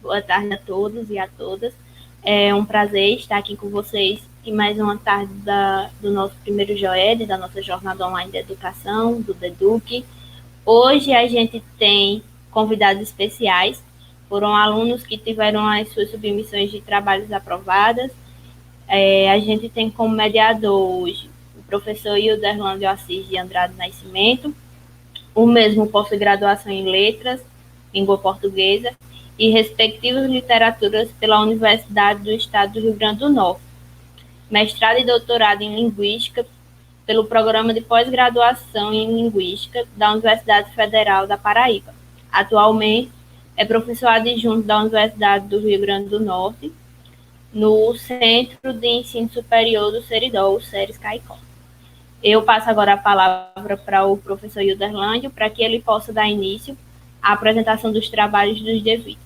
Boa tarde a todos e a todas. É um prazer estar aqui com vocês em mais uma tarde do nosso primeiro JOED, da nossa Jornada Online de Educação, do DEDUC. Hoje a gente tem convidados especiais, foram alunos que tiveram as suas submissões de trabalhos aprovadas. A gente tem como mediador hoje o professor Hilderlândio Assis de Andrade Nascimento, o mesmo pós-graduação em Letras, Língua Portuguesa, e respectivas literaturas pela Universidade do Estado do Rio Grande do Norte, mestrado e doutorado em Linguística pelo Programa de Pós-Graduação em Linguística da Universidade Federal da Paraíba. Atualmente, é professor adjunto da Universidade do Rio Grande do Norte, no Centro de Ensino Superior do Seridó, o SERES Caicó. Eu passo agora a palavra para o professor Hilderlândio, para que ele possa dar início à apresentação dos trabalhos dos devidos.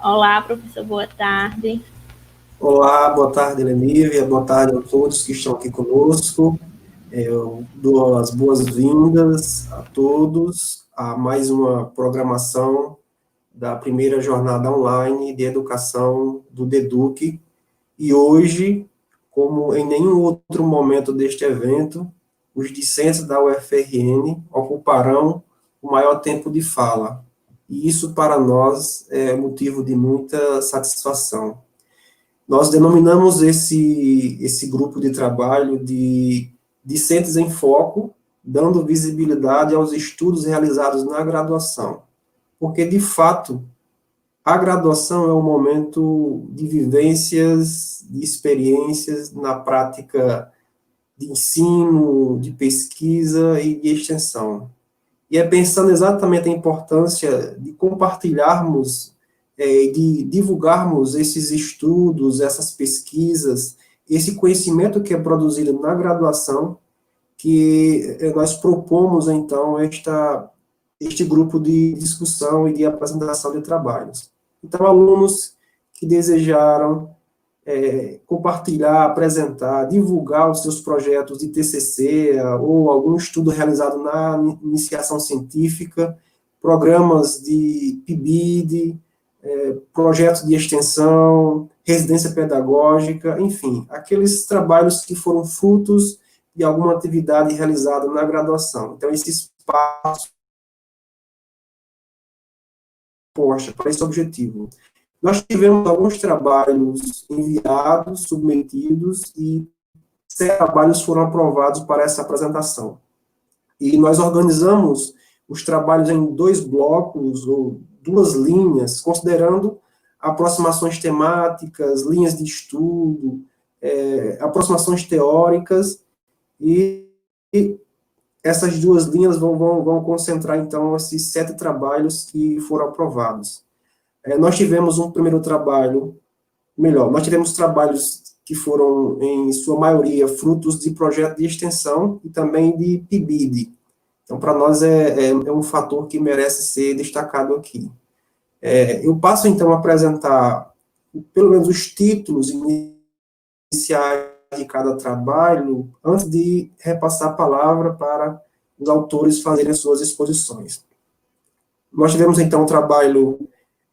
Olá, professor, boa tarde. Olá, boa tarde, Lenívia, boa tarde a todos que estão aqui conosco. Eu dou as boas-vindas a todos a mais uma programação da primeira jornada online de educação do DEDUC. E hoje, como em nenhum outro momento deste evento, os discentes da UFRN ocuparão o maior tempo de fala. E isso, para nós, é motivo de muita satisfação. Nós denominamos esse grupo de trabalho de Discentes em Foco, dando visibilidade aos estudos realizados na graduação. Porque, de fato, a graduação é um momento de vivências, de experiências na prática de ensino, de pesquisa e de extensão. E é pensando exatamente a importância de compartilharmos, de divulgarmos esses estudos, essas pesquisas, esse conhecimento que é produzido na graduação, que nós propomos, então, este grupo de discussão e de apresentação de trabalhos. Então, alunos que desejaram compartilhar, apresentar, divulgar os seus projetos de TCC ou algum estudo realizado na iniciação científica, programas de PIBID, projetos de extensão, residência pedagógica, enfim, aqueles trabalhos que foram frutos de alguma atividade realizada na graduação. Então, esse espaço posta para esse objetivo. Nós tivemos alguns trabalhos enviados, submetidos, e 7 trabalhos foram aprovados para essa apresentação. E nós organizamos os trabalhos em 2 blocos, ou 2 linhas, considerando aproximações temáticas, linhas de estudo, aproximações teóricas, e essas 2 linhas vão concentrar, então, esses 7 trabalhos que foram aprovados. Nós tivemos um primeiro trabalho, nós tivemos trabalhos que foram, em sua maioria, frutos de projeto de extensão e também de PIBID. Então, para nós, é um fator que merece ser destacado aqui. Eu passo, então, a apresentar, pelo menos, os títulos iniciais de cada trabalho, antes de repassar a palavra para os autores fazerem suas exposições. Nós tivemos, então, um trabalho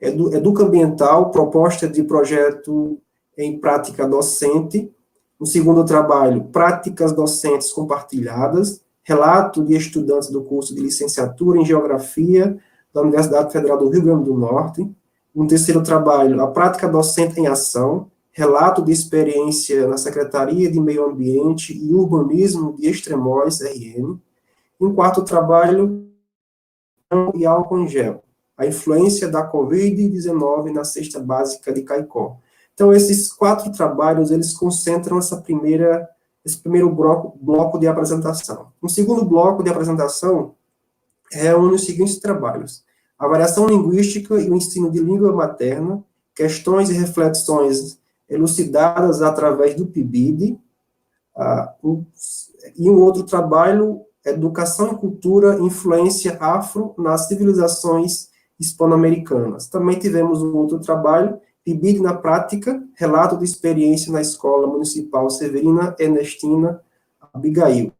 educoambiental, proposta de projeto em prática docente. No segundo trabalho, práticas docentes compartilhadas, relato de estudantes do curso de licenciatura em Geografia da Universidade Federal do Rio Grande do Norte. No terceiro trabalho, a prática docente em ação, relato de experiência na Secretaria de Meio Ambiente e Urbanismo de Extremóis, RN. Em quarto trabalho, e álcool em gel, a influência da Covid-19 na cesta básica de Caicó. Então, esses 4 trabalhos, eles concentram esse primeiro bloco de apresentação. No segundo bloco de apresentação, reúne os seguintes trabalhos: a variação linguística e o ensino de língua materna, questões e reflexões elucidadas através do PIBID, e um outro trabalho, educação e cultura, influência afro nas civilizações hispano-americanas. Também tivemos um outro trabalho, PIBID na prática, relato de experiência na Escola Municipal Severina Ernestina Abigail.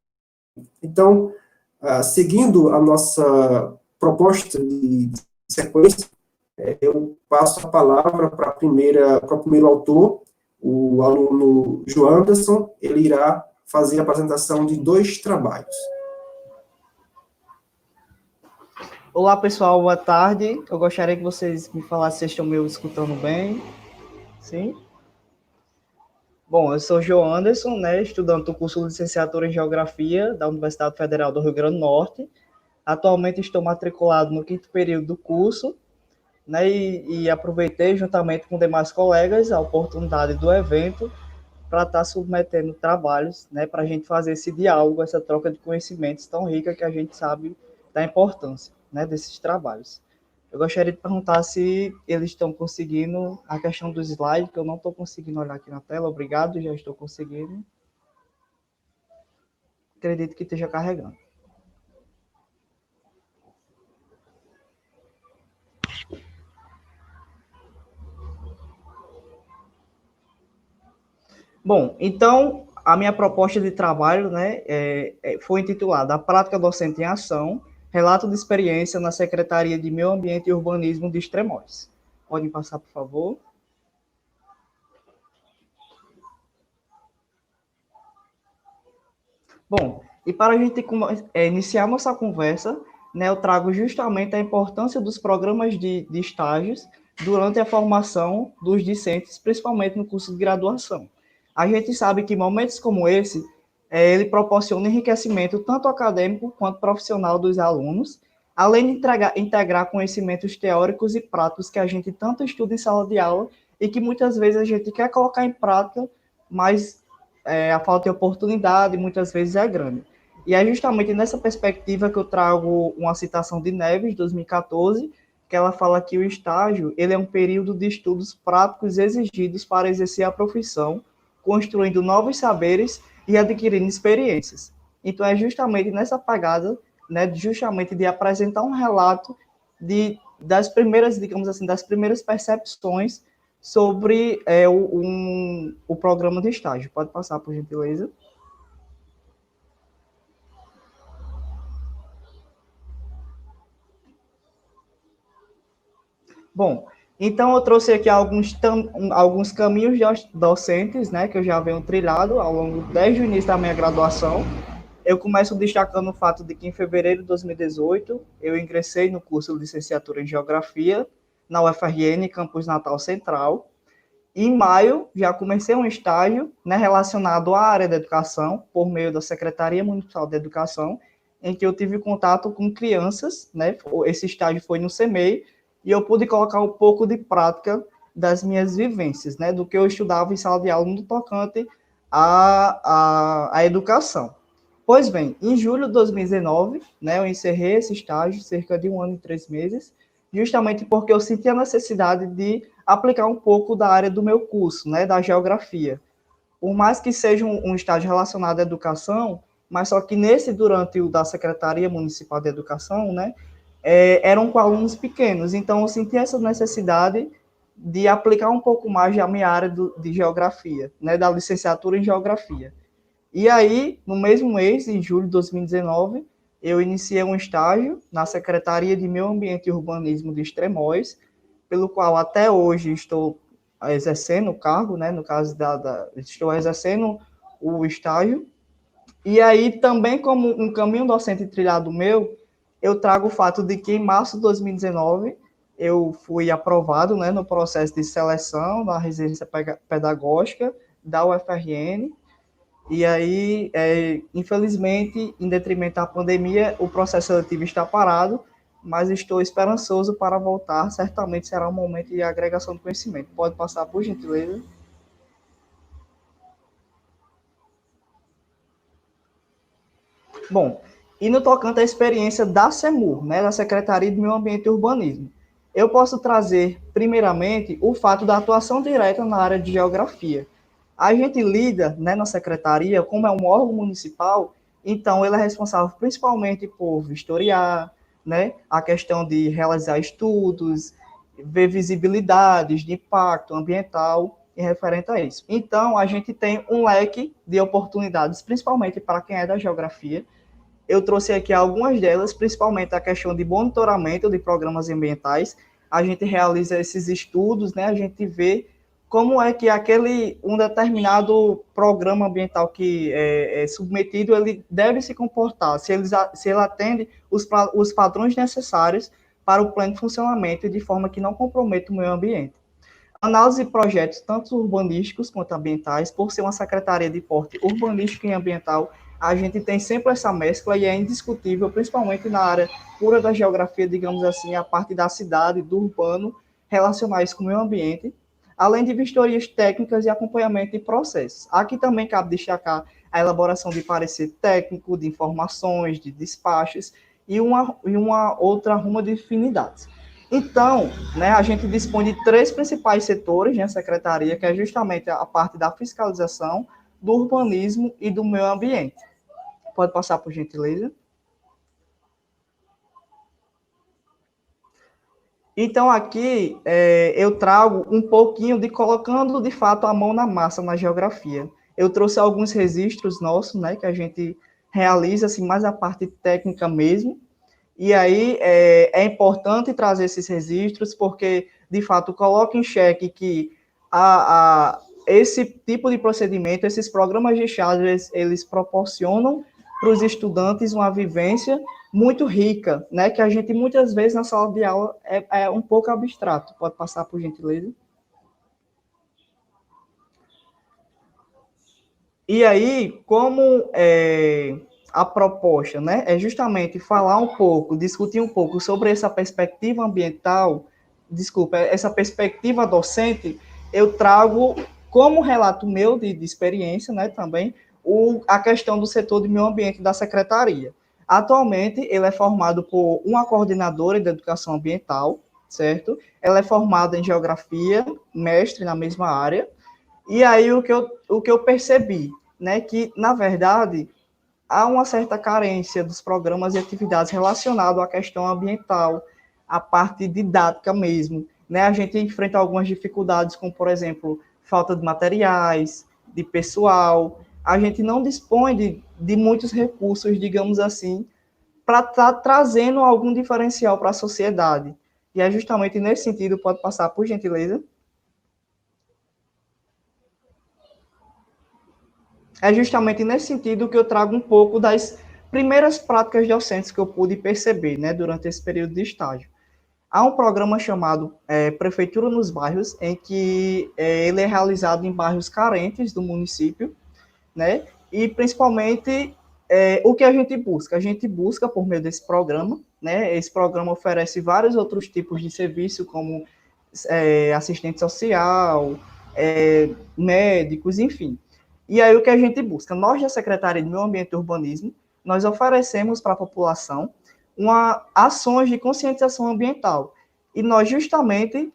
Então, Seguindo a nossa proposta de sequência, eu passo a palavra para o primeiro autor, o aluno João Anderson. Ele irá fazer a apresentação de 2 trabalhos. Olá, pessoal, boa tarde. Eu gostaria que vocês me falassem se estão me escutando bem. Sim? Bom, eu sou João Anderson, né, estudante do curso de Licenciatura em Geografia da Universidade Federal do Rio Grande do Norte. Atualmente estou matriculado no 5º período do curso, né, e aproveitei, juntamente com demais colegas, a oportunidade do evento para estar submetendo trabalhos, né, para a gente fazer esse diálogo, essa troca de conhecimentos tão rica que a gente sabe da importância, né, desses trabalhos. Eu gostaria de perguntar se eles estão conseguindo a questão do slide, que eu não estou conseguindo olhar aqui na tela. Obrigado, já estou conseguindo. Acredito que esteja carregando. Bom, então, a minha proposta de trabalho, né, foi intitulada A Prática Docente em Ação, Relato de Experiência na Secretaria de Meio Ambiente e Urbanismo de Extremóis. Podem passar, por favor. Bom, e para a gente iniciar nossa conversa, né, eu trago justamente a importância dos programas de estágios durante a formação dos discentes, principalmente no curso de graduação. A gente sabe que momentos como esse, ele proporciona enriquecimento tanto acadêmico quanto profissional dos alunos, além de integrar conhecimentos teóricos e práticos que a gente tanto estuda em sala de aula e que muitas vezes a gente quer colocar em prática, mas a falta de oportunidade muitas vezes é grande. E é justamente nessa perspectiva que eu trago uma citação de Neves, de 2014, que ela fala que o estágio ele é um período de estudos práticos exigidos para exercer a profissão, construindo novos saberes e adquirindo experiências. Então, é justamente nessa pegada, né, justamente de apresentar um relato das primeiras, digamos assim, das primeiras percepções sobre o programa de estágio. Pode passar, por gentileza. Bom, então eu trouxe aqui alguns caminhos docentes, né, que eu já venho trilhado ao longo desde o início da minha graduação. Eu começo destacando o fato de que em fevereiro de 2018 eu ingressei no curso de licenciatura em Geografia na UFRN, Campus Natal Central. E em maio já comecei um estágio, né, relacionado à área da educação por meio da Secretaria Municipal de Educação, em que eu tive contato com crianças, né? Esse estágio foi no CEMEI, e eu pude colocar um pouco de prática das minhas vivências, né, do que eu estudava em sala de aula no tocante à educação. Pois bem, em julho de 2019, né, eu encerrei esse estágio, cerca de 1 ano e 3 meses, justamente porque eu senti a necessidade de aplicar um pouco da área do meu curso, né, da geografia. Por mais que seja um estágio relacionado à educação, mas só que durante o da Secretaria Municipal de Educação, né, eram com alunos pequenos, então eu senti essa necessidade de aplicar um pouco mais da minha área de geografia, né, da licenciatura em geografia. E aí, no mesmo mês, em julho de 2019, eu iniciei um estágio na Secretaria de Meio Ambiente e Urbanismo de Extremóis, pelo qual até hoje estou exercendo o cargo, né, no caso estou exercendo o estágio. E aí, também como um caminho docente trilhado meu, eu trago o fato de que em março de 2019 eu fui aprovado, né, no processo de seleção da residência pedagógica da UFRN. E aí, infelizmente, em detrimento da pandemia, o processo seletivo está parado, mas estou esperançoso para voltar. Certamente será um momento de agregação de conhecimento. Pode passar, por gentileza. Bom, e no tocante à experiência da SEMUR, né, da Secretaria de Meio Ambiente e Urbanismo, eu posso trazer, primeiramente, o fato da atuação direta na área de geografia. A gente lida, né, na secretaria, como é um órgão municipal, então ele é responsável principalmente por vistoriar, né, a questão de realizar estudos, ver visibilidades de impacto ambiental e referente a isso. Então, a gente tem um leque de oportunidades, principalmente para quem é da geografia, eu trouxe aqui algumas delas, principalmente a questão de monitoramento de programas ambientais. A gente realiza esses estudos, né? A gente vê como é que um determinado programa ambiental que é submetido, ele deve se comportar, se ele atende os padrões necessários para o pleno funcionamento e de forma que não comprometa o meio ambiente. Análise de projetos, tanto urbanísticos quanto ambientais, por ser uma secretaria de porte urbanístico e ambiental, a gente tem sempre essa mescla e é indiscutível, principalmente na área pura da geografia, digamos assim, a parte da cidade, do urbano, relacionar isso com o meio ambiente, além de vistorias técnicas e acompanhamento de processos. Aqui também cabe destacar a elaboração de parecer técnico, de informações, de despachos e uma outra ruma de afinidades. Então, né, a gente dispõe de 3 principais setores na secretaria, que é justamente a parte da fiscalização, do urbanismo e do meio ambiente. Pode passar, por gentileza. Então, aqui eu trago um pouquinho de colocando, de fato, a mão na massa na geografia. Eu trouxe alguns registros nossos, né, que a gente realiza, assim, mais a parte técnica mesmo. E aí é importante trazer esses registros, porque, de fato, coloca em xeque que esse tipo de procedimento, esses programas de chave, eles proporcionam para os estudantes uma vivência muito rica, né? Que a gente, muitas vezes, na sala de aula, é um pouco abstrato. Pode passar, por gentileza? E aí, como a proposta, né, é justamente falar um pouco, discutir um pouco sobre essa perspectiva ambiental, desculpa, essa perspectiva docente, eu trago como relato meu de experiência, né, também, a questão do setor de meio ambiente da secretaria. Atualmente, ele é formado por uma coordenadora de educação ambiental, certo? Ela é formada em geografia, mestre na mesma área, e aí o que eu percebi, né, que, na verdade, há uma certa carência dos programas e atividades relacionados à questão ambiental, à parte didática mesmo, né? A gente enfrenta algumas dificuldades, como, por exemplo, falta de materiais, de pessoal, a gente não dispõe de muitos recursos, digamos assim, para estar trazendo algum diferencial para a sociedade. E é justamente nesse sentido, pode passar, por gentileza? É justamente nesse sentido que eu trago um pouco das primeiras práticas docentes que eu pude perceber, né, durante esse período de estágio. Há um programa chamado Prefeitura nos Bairros, em que ele é realizado em bairros carentes do município, né, e principalmente o que a gente busca? A gente busca, por meio desse programa, né, esse programa oferece vários outros tipos de serviço, como assistente social, médicos, enfim. E aí o que a gente busca? Nós, da Secretaria de Meio Ambiente e Urbanismo, nós oferecemos para a população ações de conscientização ambiental. E nós justamente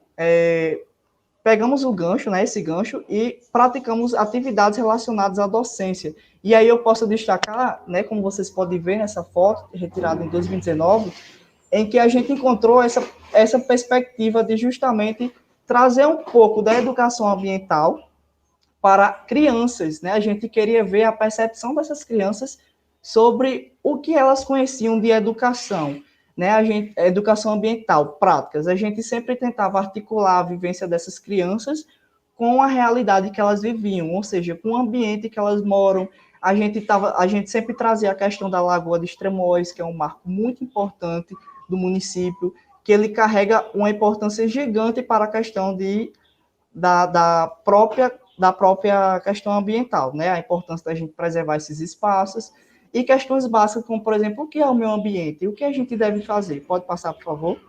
pegamos o gancho, né, esse gancho, e praticamos atividades relacionadas à docência. E aí eu posso destacar, né, como vocês podem ver nessa foto, retirada em 2019, em que a gente encontrou essa perspectiva de justamente trazer um pouco da educação ambiental para crianças, né? A gente queria ver a percepção dessas crianças sobre o que elas conheciam de educação, né? Educação ambiental, práticas. A gente sempre tentava articular a vivência dessas crianças com a realidade que elas viviam, ou seja, com o ambiente que elas moram. A gente sempre trazia a questão da Lagoa de Extremóis, que é um marco muito importante do município, que ele carrega uma importância gigante para a questão da própria questão ambiental, né? A importância da gente preservar esses espaços e questões básicas, como, por exemplo, o que é o meio ambiente e o que a gente deve fazer. Pode passar, por favor?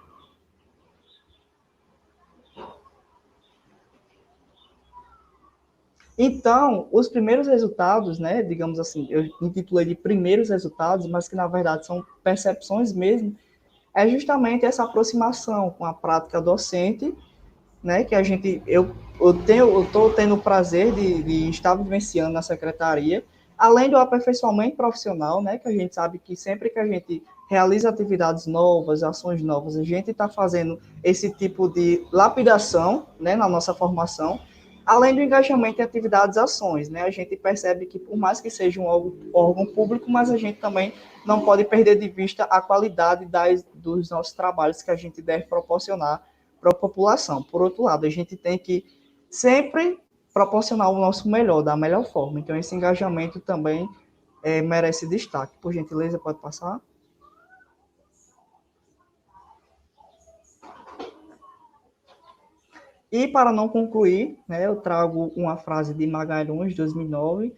Então, os primeiros resultados, né, digamos assim, eu intitulei de primeiros resultados, mas que na verdade são percepções mesmo, é justamente essa aproximação com a prática docente, né, que eu estou tendo o prazer de estar vivenciando na secretaria, além do aperfeiçoamento profissional, né, que a gente sabe que sempre que a gente realiza atividades novas, ações novas, a gente está fazendo esse tipo de lapidação, né, na nossa formação. Além do engajamento em atividades e ações, né? A gente percebe que, por mais que seja um órgão público, mas a gente também não pode perder de vista a qualidade dos nossos trabalhos que a gente deve proporcionar para a população. Por outro lado, a gente tem que sempre proporcionar o nosso melhor, da melhor forma. Então, esse engajamento também merece destaque. Por gentileza, pode passar? E, para não concluir, né, eu trago uma frase de Magalhães, de 2009,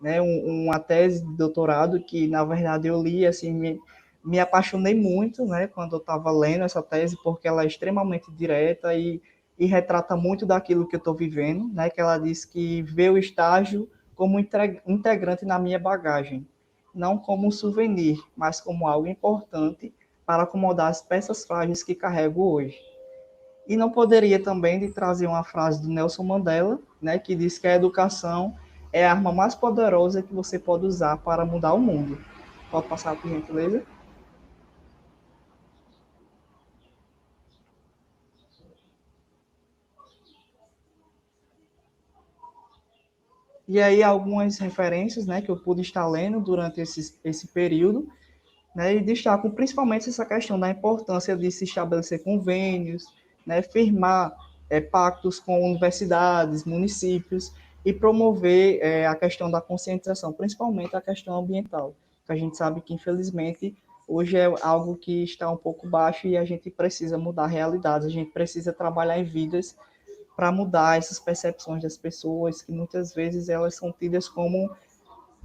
né, uma tese de doutorado que, na verdade, eu li, assim, me apaixonei muito, né, quando eu estava lendo essa tese, porque ela é extremamente direta e retrata muito daquilo que eu estou vivendo, né, que ela diz que vê o estágio como integrante na minha bagagem, não como um souvenir, mas como algo importante para acomodar as peças frágeis que carrego hoje. E não poderia também de trazer uma frase do Nelson Mandela, né, que diz que a educação é a arma mais poderosa que você pode usar para mudar o mundo. Pode passar, por gentileza? E aí algumas referências, né, que eu pude estar lendo durante esse período, né, e destaco principalmente essa questão da importância de se estabelecer convênios, né, firmar pactos com universidades, municípios e promover a questão da conscientização, principalmente a questão ambiental, que a gente sabe que, infelizmente, hoje é algo que está um pouco baixo e a gente precisa mudar realidades, a gente precisa trabalhar em vidas para mudar essas percepções das pessoas, que muitas vezes elas são tidas como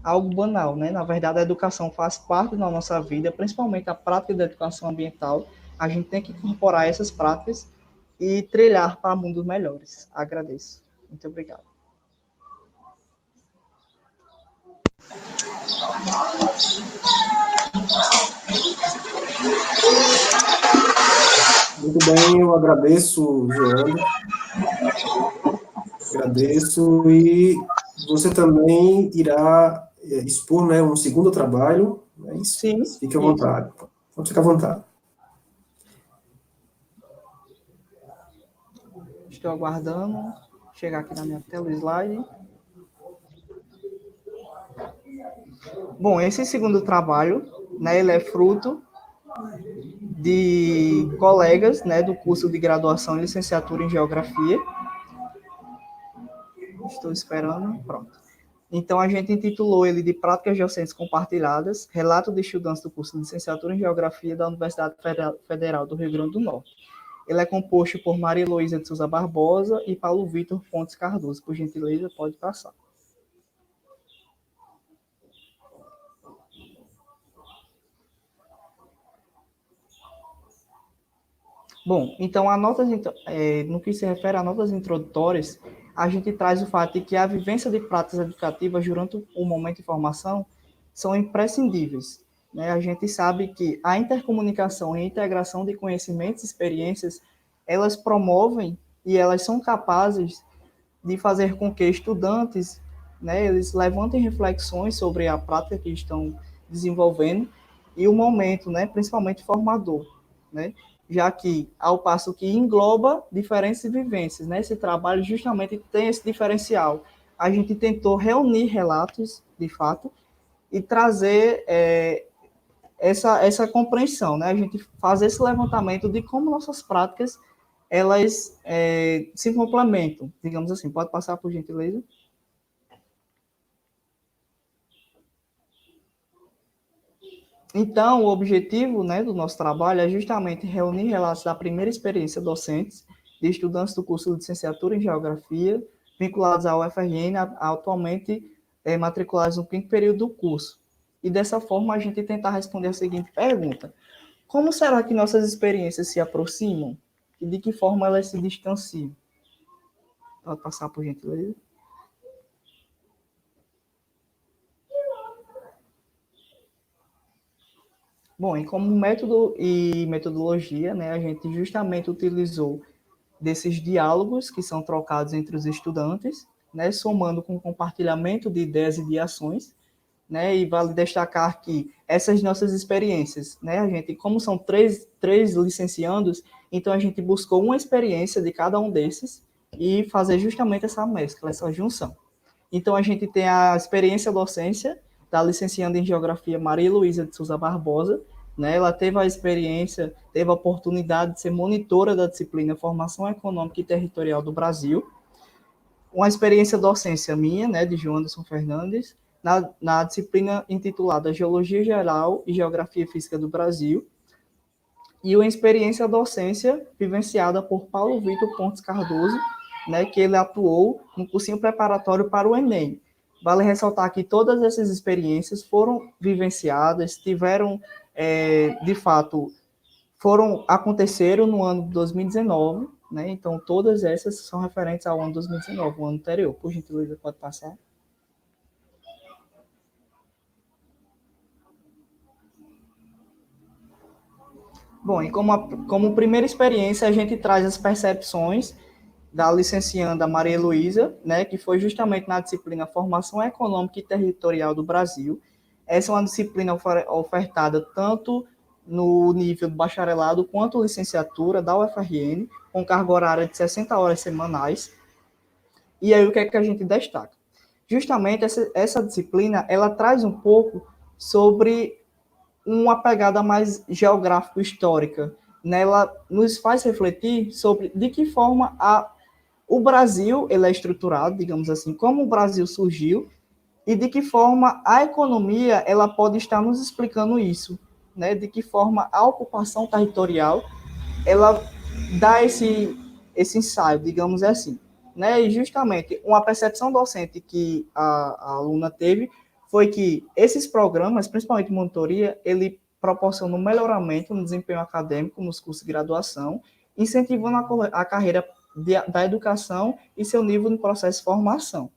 algo banal, né? Na verdade, a educação faz parte da nossa vida, principalmente a prática da educação ambiental. A gente tem que incorporar essas práticas e trilhar para mundos melhores. Agradeço. Muito obrigado. Muito bem, eu agradeço, Joana. Agradeço. E você também irá expor, né, um segundo trabalho, não é isso? Sim. Fique à vontade. Pode ficar à vontade. Estou aguardando chegar aqui na minha tela o slide. Bom, esse segundo trabalho, né, ele é fruto de colegas, né, do curso de graduação e licenciatura em Geografia. Estou esperando, pronto. Então, a gente intitulou ele de Práticas Docentes Compartilhadas, Relato de Estudantes do curso de Licenciatura em Geografia da Universidade Federal do Rio Grande do Norte. Ele é composto por Maria Heloísa de Souza Barbosa e Paulo Vitor Pontes Cardoso. Por gentileza, pode passar. Bom, então, no que se refere a notas introdutórias, a gente traz o fato de que a vivência de práticas educativas durante o momento de formação são imprescindíveis, né? A gente sabe que a intercomunicação e a integração de conhecimentos e experiências, elas promovem e elas são capazes de fazer com que estudantes, né, eles levantem reflexões sobre a prática que estão desenvolvendo e o momento, né, principalmente formador, né? Já que, ao passo que engloba diferentes vivências, né? Esse trabalho justamente tem esse diferencial. A gente tentou reunir relatos, de fato, e trazer essa compreensão, né? A gente fazer esse levantamento de como nossas práticas, elas se complementam, digamos assim. Pode passar, por gentileza? Então, o objetivo, né, do nosso trabalho é justamente reunir relatos da primeira experiência docentes de estudantes do curso de licenciatura em Geografia, vinculados ao UFRN, atualmente matriculados no quinto período do curso. E dessa forma, a gente tentar responder a seguinte pergunta: como será que nossas experiências se aproximam? E de que forma elas se distanciam? Pode passar, por gentileza? Bom, e como método e metodologia, né, a gente justamente utilizou desses diálogos que são trocados entre os estudantes, né, somando com o compartilhamento de ideias e de ações, né, e vale destacar que essas nossas experiências, né, a gente, como são três licenciandos, então a gente buscou uma experiência de cada um desses, e fazer justamente essa mescla, essa junção. Então, a gente tem a experiência docência da licencianda em Geografia Maria Luísa de Souza Barbosa, né? Ela teve a experiência, teve a oportunidade de ser monitora da disciplina Formação Econômica e Territorial do Brasil, uma experiência docência minha, né, de João Anderson Fernandes, na disciplina intitulada Geologia Geral e Geografia Física do Brasil, e uma experiência docência vivenciada por Paulo Vitor Pontes Cardoso, né, que ele atuou no cursinho preparatório para o Enem. Vale ressaltar que todas essas experiências foram vivenciadas, tiveram, de fato, aconteceram no ano de 2019, né? Então, todas essas são referentes ao ano 2019, o ano anterior. Por gentileza, pode passar. Bom, e como primeira experiência, a gente traz as percepções da licencianda Maria Heloísa, né, que foi justamente na disciplina Formação Econômica e Territorial do Brasil. Essa é uma disciplina ofertada tanto no nível do bacharelado quanto licenciatura da UFRN, com carga horária de 60 horas semanais. E aí o que é que a gente destaca? Justamente essa disciplina, ela traz um pouco sobre uma pegada mais geográfico-histórica. Né? Ela nos faz refletir sobre de que forma o Brasil ele é estruturado, digamos assim, como o Brasil surgiu e de que forma a economia ela pode estar nos explicando isso, né? De que forma a ocupação territorial ela dá esse ensaio, digamos assim, né? E justamente uma percepção docente que a aluna teve foi que esses programas, principalmente monitoria, ele proporciona um melhoramento no desempenho acadêmico nos cursos de graduação, incentivando a carreira da educação e seu nível no processo de formação.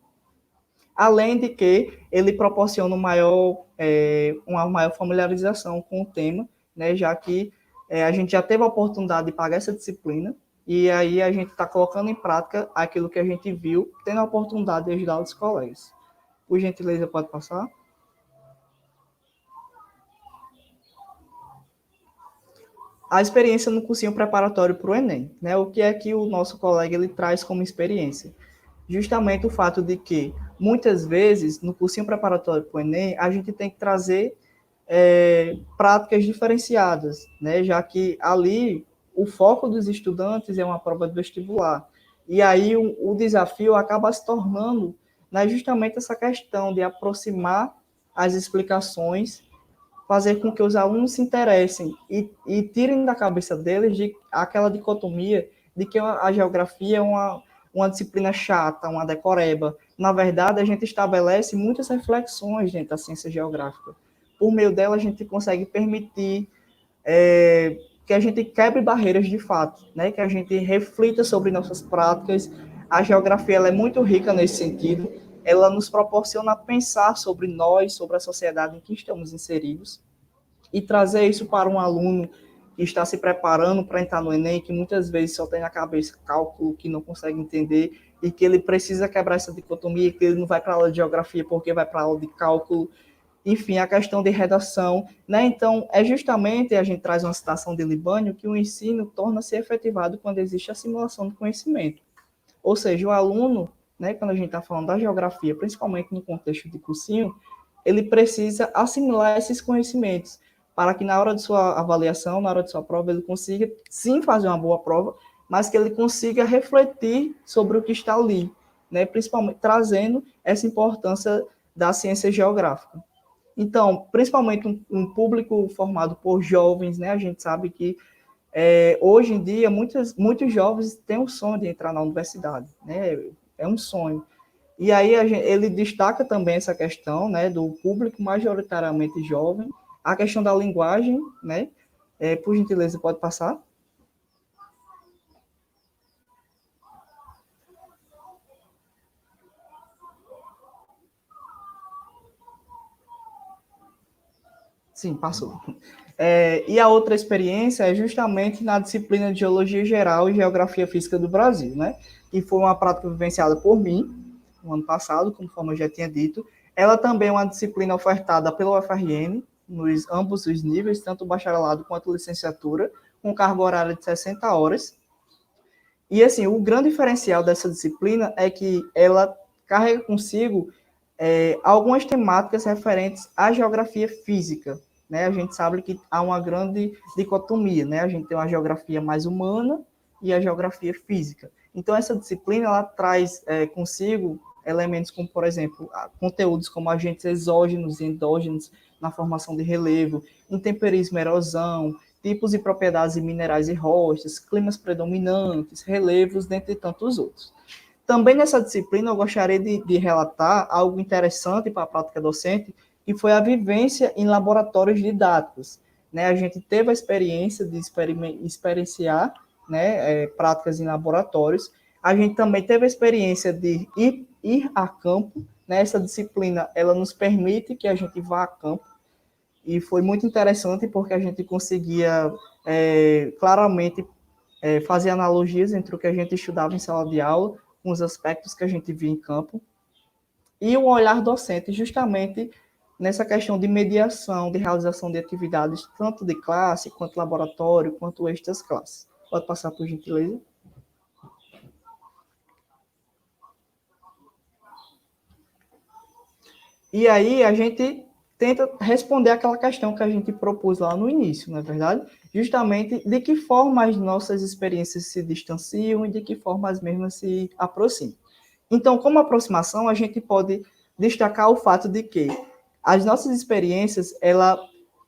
Além de que ele proporciona uma maior familiarização com o tema, né, já que a gente já teve a oportunidade de pagar essa disciplina, e aí a gente está colocando em prática aquilo que a gente viu, tendo a oportunidade de ajudar os colegas. Por gentileza, pode passar? A experiência no cursinho preparatório para o Enem, né? O que é que o nosso colega ele traz como experiência? Justamente o fato de que, muitas vezes, no cursinho preparatório para o Enem, a gente tem que trazer práticas diferenciadas, né? Já que ali o foco dos estudantes é uma prova de vestibular. E aí o desafio acaba se tornando, né, justamente essa questão de aproximar as explicações, fazer com que os alunos se interessem e tirem da cabeça deles aquela dicotomia de que a geografia é uma disciplina chata, uma decoreba. Na verdade, a gente estabelece muitas reflexões dentro da ciência geográfica. Por meio dela, a gente consegue permitir que a gente quebre barreiras de fato, né? Que a gente reflita sobre nossas práticas. A geografia ela é muito rica nesse sentido. Ela nos proporciona pensar sobre nós, sobre a sociedade em que estamos inseridos, e trazer isso para um aluno que está se preparando para entrar no Enem, que muitas vezes só tem na cabeça cálculo, que não consegue entender, e que ele precisa quebrar essa dicotomia, que ele não vai para a aula de geografia porque vai para a aula de cálculo, enfim, a questão de redação, né? Então, é justamente, a gente traz uma citação de Libânio, que o ensino torna-se efetivado quando existe a simulação do conhecimento. Ou seja, o aluno, né, quando a gente está falando da geografia, principalmente no contexto de cursinho, ele precisa assimilar esses conhecimentos, para que na hora de sua avaliação, na hora de sua prova, ele consiga, sim, fazer uma boa prova, mas que ele consiga refletir sobre o que está ali, né, principalmente trazendo essa importância da ciência geográfica. Então, principalmente um público formado por jovens, né, a gente sabe que hoje em dia muitos jovens têm o sonho de entrar na universidade, né, é um sonho. E aí ele destaca também essa questão, né, do público majoritariamente jovem, a questão da linguagem, né? Por gentileza, pode passar? Sim, passou. E a outra experiência é justamente na disciplina de Geologia Geral e Geografia Física do Brasil, né? Que foi uma prática vivenciada por mim no ano passado, conforme eu já tinha dito. Ela também é uma disciplina ofertada pela UFRN, ambos os níveis, tanto o bacharelado quanto a licenciatura, com carga horária de 60 horas. E, assim, o grande diferencial dessa disciplina é que ela carrega consigo algumas temáticas referentes à geografia física, né? A gente sabe que há uma grande dicotomia, né? A gente tem uma geografia mais humana e a geografia física. Então, essa disciplina, ela traz consigo elementos como, por exemplo, conteúdos como agentes exógenos e endógenos na formação de relevo, intemperismo, erosão, tipos e propriedades de minerais e rochas, climas predominantes, relevos, dentre tantos outros. Também nessa disciplina eu gostaria de relatar algo interessante para a prática docente, que foi a vivência em laboratórios didáticos. Né? A gente teve a experiência de experienciar, né, práticas em laboratórios. A gente também teve a experiência de ir a campo. Né? Essa disciplina ela nos permite que a gente vá a campo. E foi muito interessante porque a gente conseguia claramente fazer analogias entre o que a gente estudava em sala de aula com os aspectos que a gente via em campo, e o olhar docente justamente nessa questão de mediação, de realização de atividades, tanto de classe, quanto laboratório, quanto extras classes. Pode passar, por gentileza? E aí a gente tenta responder aquela questão que a gente propôs lá no início, não é verdade? Justamente de que forma as nossas experiências se distanciam e de que forma as mesmas se aproximam. Então, como aproximação, a gente pode destacar o fato de que as nossas experiências, ela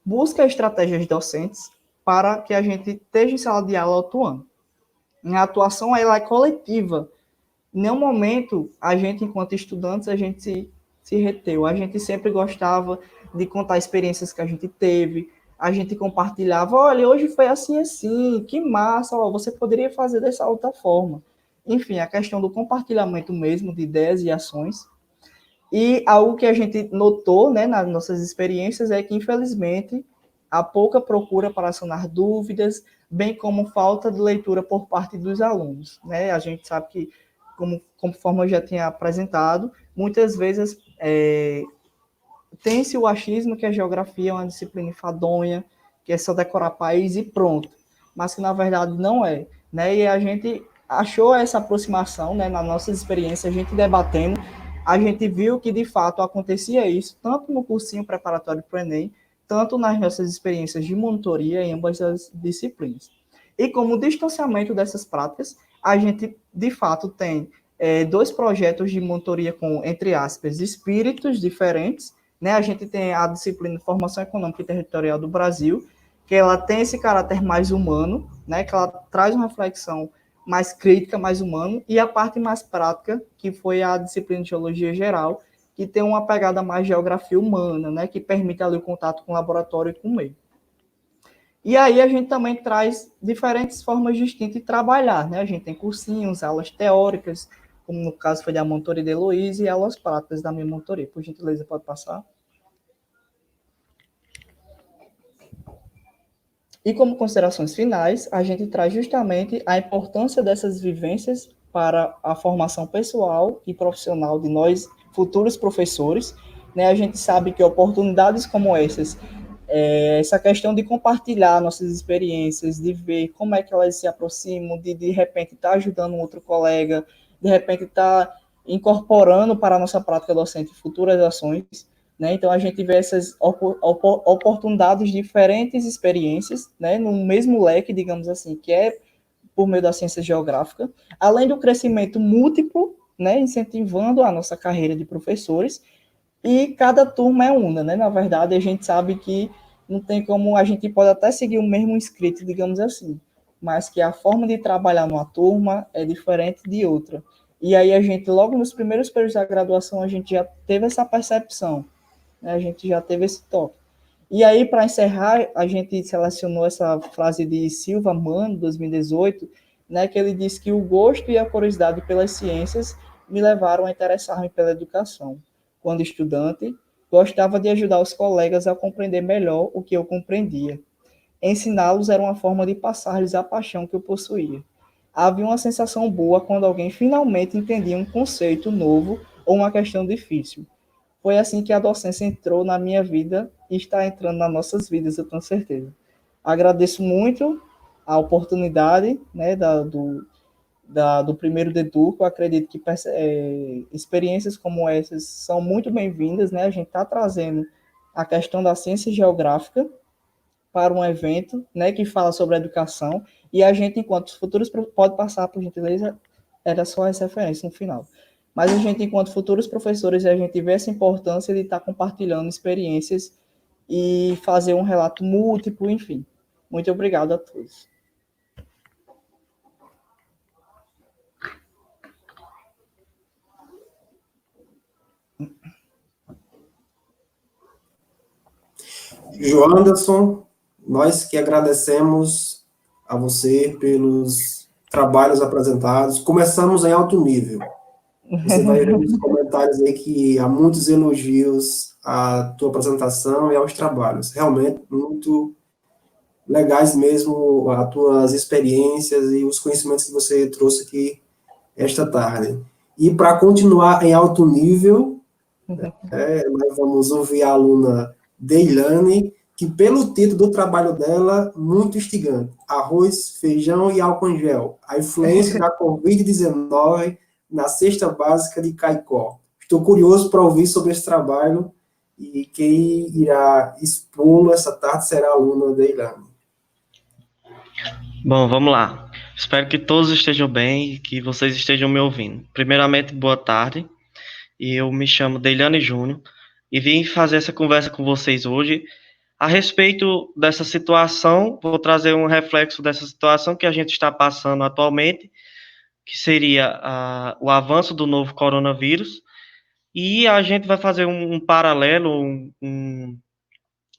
busca estratégias docentes para que a gente esteja em sala de aula atuando. A atuação, ela é coletiva. Em nenhum momento, a gente, enquanto estudantes, a gente se reteu. A gente sempre gostava de contar experiências que a gente teve, a gente compartilhava, olha, hoje foi assim, assim, que massa, ó, você poderia fazer dessa outra forma. Enfim, a questão do compartilhamento mesmo de ideias e ações. E algo que a gente notou, né, nas nossas experiências é que, infelizmente, há pouca procura para sanar dúvidas, bem como falta de leitura por parte dos alunos. Né? A gente sabe que, conforme eu já tinha apresentado, muitas vezes tem-se o achismo que a geografia é uma disciplina enfadonha, que é só decorar país e pronto, mas que na verdade não é. Né? E a gente achou essa aproximação, né, nas nossas experiências, a gente debatendo, a gente viu que de fato acontecia isso, tanto no cursinho preparatório para o Enem, tanto nas nossas experiências de monitoria em ambas as disciplinas. E como distanciamento dessas práticas, a gente de fato tem dois projetos de monitoria com, entre aspas, espíritos diferentes. Né? A gente tem a disciplina de Formação Econômica e Territorial do Brasil, que ela tem esse caráter mais humano, né? Que ela traz uma reflexão mais crítica, mais humana, e a parte mais prática, que foi a disciplina de Geologia Geral, que tem uma pegada mais geografia humana, né? Que permite ali o contato com o laboratório e com o meio. E aí a gente também traz diferentes formas distintas de trabalhar, né? A gente tem cursinhos, aulas teóricas, como no caso foi da monitoria de Heloísa, e aulas práticas da minha monitoria. Por gentileza, pode passar? E como considerações finais, a gente traz justamente a importância dessas vivências para a formação pessoal e profissional de nós, futuros professores. Né? A gente sabe que oportunidades como essas, essa questão de compartilhar nossas experiências, de ver como é que elas se aproximam, de repente estar ajudando um outro colega, de repente estar incorporando para a nossa prática docente futuras ações. Né? Então, a gente vê essas oportunidades, diferentes experiências, né? No mesmo leque, digamos assim, que é por meio da ciência geográfica, além do crescimento múltiplo, né? Incentivando a nossa carreira de professores, e cada turma é una. Né? Na verdade, a gente sabe que não tem como, a gente pode até seguir o mesmo inscrito, digamos assim, mas que a forma de trabalhar numa turma é diferente de outra. E aí a gente, logo nos primeiros períodos da graduação, a gente já teve essa percepção, a gente já teve esse toque. E aí, para encerrar, a gente selecionou essa frase de Silva Mano, 2018, né, que ele disse que o gosto e a curiosidade pelas ciências me levaram a interessar-me pela educação. Quando estudante, gostava de ajudar os colegas a compreender melhor o que eu compreendia. Ensiná-los era uma forma de passar-lhes a paixão que eu possuía. Havia uma sensação boa quando alguém finalmente entendia um conceito novo ou uma questão difícil. Foi assim que a docência entrou na minha vida e está entrando nas nossas vidas, eu tenho certeza. Agradeço muito a oportunidade, né, do primeiro DEDUC, eu acredito que experiências como essas são muito bem-vindas, né? A gente está trazendo a questão da ciência geográfica para um evento, né, que fala sobre educação, e a gente, enquanto futuros, pode passar, por gentileza, era só essa referência no final. Mas a gente, enquanto futuros professores, a gente vê essa importância de estar compartilhando experiências e fazer um relato múltiplo, enfim. Muito obrigado a todos. João Anderson, nós que agradecemos a você pelos trabalhos apresentados. Começamos em alto nível. Você vai ver nos comentários aí que há muitos elogios à tua apresentação e aos trabalhos. Realmente, muito legais mesmo as tuas experiências e os conhecimentos que você trouxe aqui esta tarde. E para continuar em alto nível, nós vamos ouvir a aluna Deilane, que pelo título do trabalho dela, muito instigante, Arroz, Feijão e Álcool em Gel, a influência da Covid-19 na cesta básica de Caicó. Estou curioso para ouvir sobre esse trabalho e quem irá expô-lo essa tarde será a aluna Deilane. Bom, vamos lá. Espero que todos estejam bem e que vocês estejam me ouvindo. Primeiramente, boa tarde. Eu me chamo Deilane Júnior e vim fazer essa conversa com vocês hoje a respeito dessa situação. Vou trazer um reflexo dessa situação que a gente está passando atualmente, que seria o avanço do novo coronavírus, e a gente vai fazer um paralelo,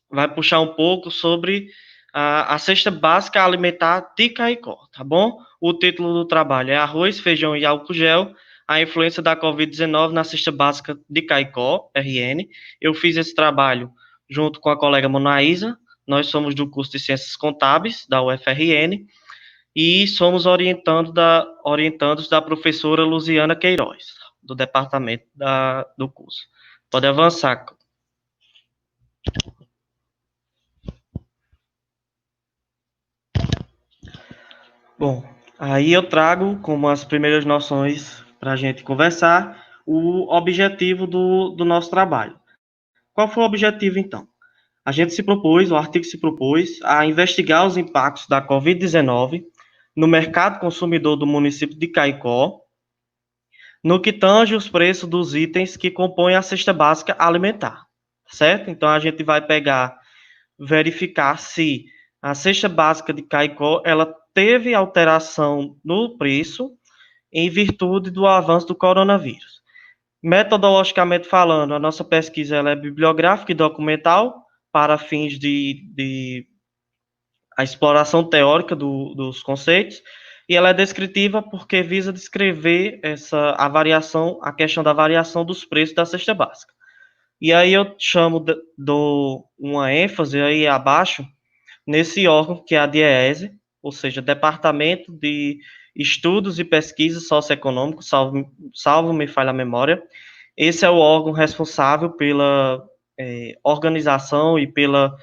vai puxar um pouco sobre a cesta básica alimentar de Caicó, tá bom? O título do trabalho é Arroz, Feijão e Álcool Gel, a influência da Covid-19 na cesta básica de Caicó, RN. Eu fiz esse trabalho junto com a colega Monaísa, nós somos do curso de Ciências Contábeis, da UFRN, e somos orientandos da professora Luziana Queiroz, do departamento do curso. Pode avançar. Bom, aí eu trago como as primeiras noções para a gente conversar o objetivo do nosso trabalho. Qual foi o objetivo, então? A gente se propôs, o artigo se propôs a investigar os impactos da Covid-19 no mercado consumidor do município de Caicó, no que tange os preços dos itens que compõem a cesta básica alimentar, certo? Então, a gente vai verificar se a cesta básica de Caicó, ela teve alteração no preço em virtude do avanço do coronavírus. Metodologicamente falando, a nossa pesquisa ela é bibliográfica e documental para fins de a exploração teórica dos conceitos, e ela é descritiva porque visa descrever a questão da variação dos preços da cesta básica. E aí eu dou uma ênfase aí abaixo nesse órgão que é a DIEESE, ou seja, Departamento de Estudos e Pesquisas Socioeconômicos, salvo me falha a memória. Esse é o órgão responsável pela organização e pela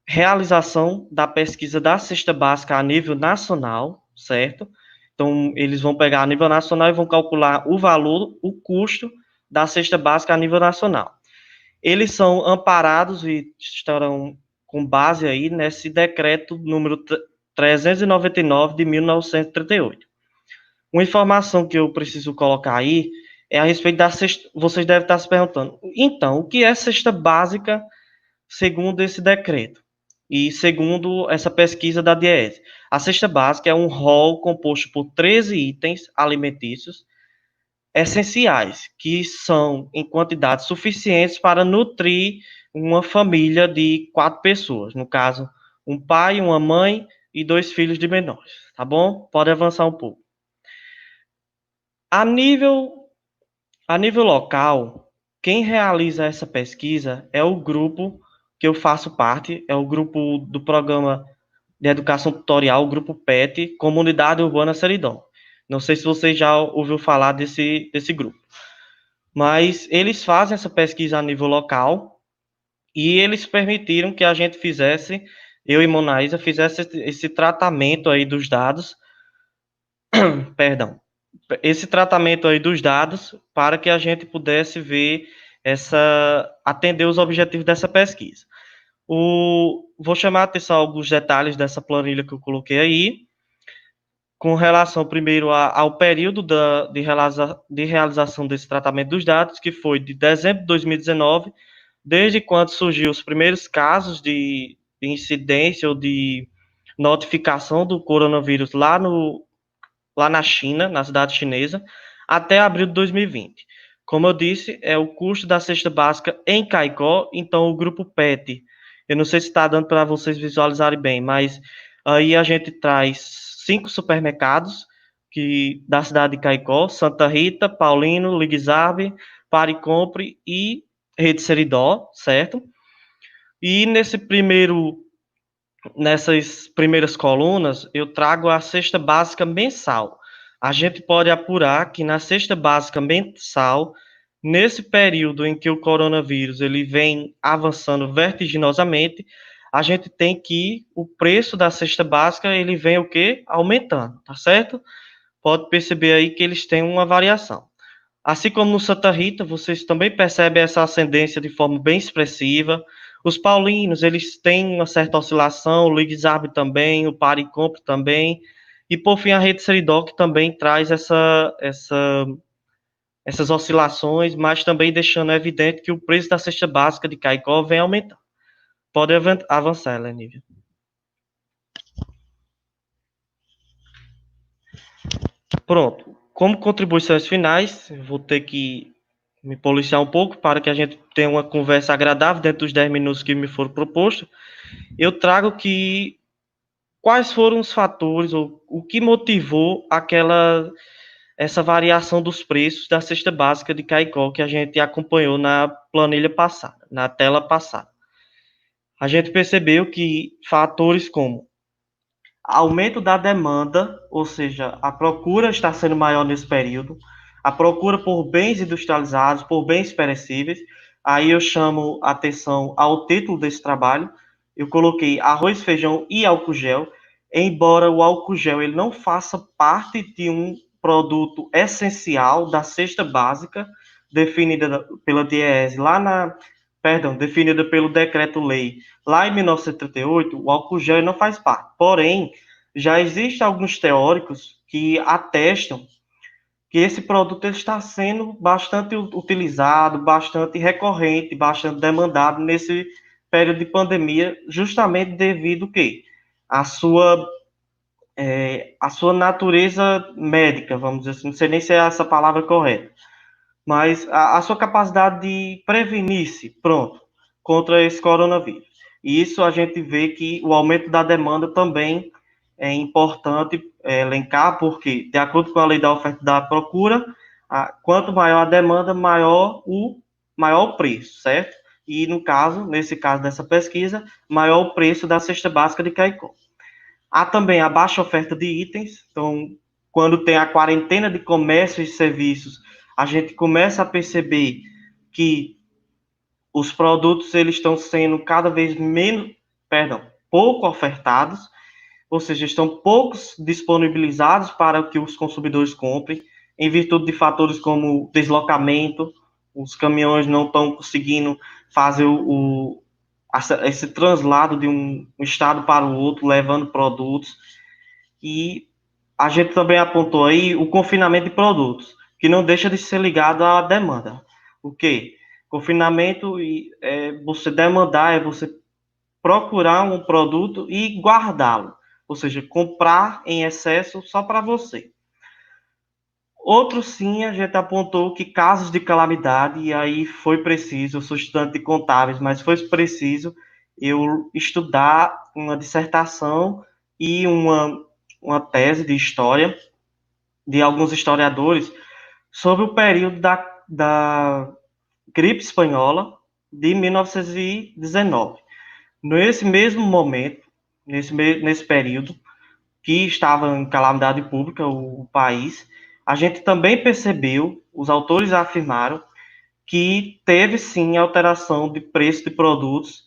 realização da pesquisa da cesta básica a nível nacional, certo? Então, eles vão pegar a nível nacional e vão calcular o valor, o custo da cesta básica a nível nacional. Eles são amparados e estarão com base aí nesse decreto número 399 de 1938. Uma informação que eu preciso colocar aí é a respeito da cesta. Vocês devem estar se perguntando, então, o que é cesta básica segundo esse decreto? E segundo essa pesquisa da DIEESE? A cesta básica é um rol composto por 13 itens alimentícios essenciais, que são em quantidades suficientes para nutrir uma família de 4 pessoas, no caso, um pai, uma mãe e 2 filhos de menores, tá bom? Pode avançar um pouco. A nível local, quem realiza essa pesquisa é o grupo que eu faço parte, é o grupo do Programa de Educação Tutorial, o grupo PET, Comunidade Urbana Seridó. Não sei se você já ouviu falar desse grupo. Mas eles fazem essa pesquisa a nível local e eles permitiram que a gente fizesse, eu e Monaísa, fizesse esse tratamento aí dos dados perdão, esse tratamento aí dos dados para que a gente pudesse ver atender os objetivos dessa pesquisa. Vou chamar a atenção a alguns detalhes dessa planilha que eu coloquei aí, com relação primeiro ao período de realização desse tratamento dos dados, que foi de dezembro de 2019, desde quando surgiu os primeiros casos de incidência ou de notificação do coronavírus lá na China, na cidade chinesa, até abril de 2020. Como eu disse, é o custo da cesta básica em Caicó, então o grupo PET, eu não sei se está dando para vocês visualizarem bem, mas aí a gente traz 5 supermercados da cidade de Caicó: Santa Rita, Paulino, Liguizarbe, Pare e Compre e Rede Seridó, certo? E nessas primeiras colunas, eu trago a cesta básica mensal. A gente pode apurar que na cesta básica mensal, nesse período em que o coronavírus ele vem avançando vertiginosamente, a gente tem que o preço da cesta básica ele vem o quê? Aumentando, tá certo? Pode perceber aí que eles têm uma variação. Assim como no Santa Rita, vocês também percebem essa ascendência de forma bem expressiva. Os paulinos, eles têm uma certa oscilação, o Liguizarbe também, o Pare e Compre também. E, por fim, a Rede Seridó, que também traz essas oscilações, mas também deixando evidente que o preço da cesta básica de Caicó vem aumentar. Pode avançar, Lenívia. Pronto. Como contribuições finais, vou ter que me policiar um pouco para que a gente tenha uma conversa agradável dentro dos 10 minutos que me foram propostos. Eu trago quais foram os fatores ou o que motivou essa variação dos preços da cesta básica de Caicó que a gente acompanhou na planilha passada, na tela passada. A gente percebeu que fatores como aumento da demanda, ou seja, a procura está sendo maior nesse período, a procura por bens industrializados, por bens perecíveis. Aí eu chamo a atenção ao título desse trabalho. Eu coloquei arroz, feijão e álcool gel, embora o álcool gel ele não faça parte de um produto essencial da cesta básica definida pela DIEESE definida pelo Decreto-Lei lá em 1938, o álcool gel não faz parte. Porém, já existem alguns teóricos que atestam que esse produto está sendo bastante utilizado, bastante recorrente, bastante demandado nesse período de pandemia, justamente devido que a sua natureza médica, vamos dizer assim, não sei nem se é essa palavra correta, mas a sua capacidade de prevenir-se, contra esse coronavírus. E isso a gente vê que o aumento da demanda também é importante elencar, porque, de acordo com a lei da oferta e da procura, quanto maior a demanda, maior o preço, certo? E, nesse caso dessa pesquisa, maior o preço da cesta básica de Caicó. Há também a baixa oferta de itens, então, quando tem a quarentena de comércio e serviços, a gente começa a perceber que os produtos eles estão sendo cada vez pouco ofertados, ou seja, estão poucos disponibilizados para que os consumidores comprem, em virtude de fatores como deslocamento, os caminhões não estão conseguindo fazer esse translado de um estado para o outro, levando produtos. E a gente também apontou aí o confinamento de produtos, que não deixa de ser ligado à demanda. O quê? Confinamento você demandar, é você procurar um produto e guardá-lo, ou seja, comprar em excesso só para você. Outro sim, a gente apontou que casos de calamidade, e aí foi preciso, eu sou estudante de contábeis, mas foi preciso eu estudar uma dissertação e uma tese de história de alguns historiadores sobre o período da gripe espanhola de 1919. Nesse mesmo momento, nesse período, que estava em calamidade pública o país, a gente também percebeu, os autores afirmaram, que teve sim alteração de preço de produtos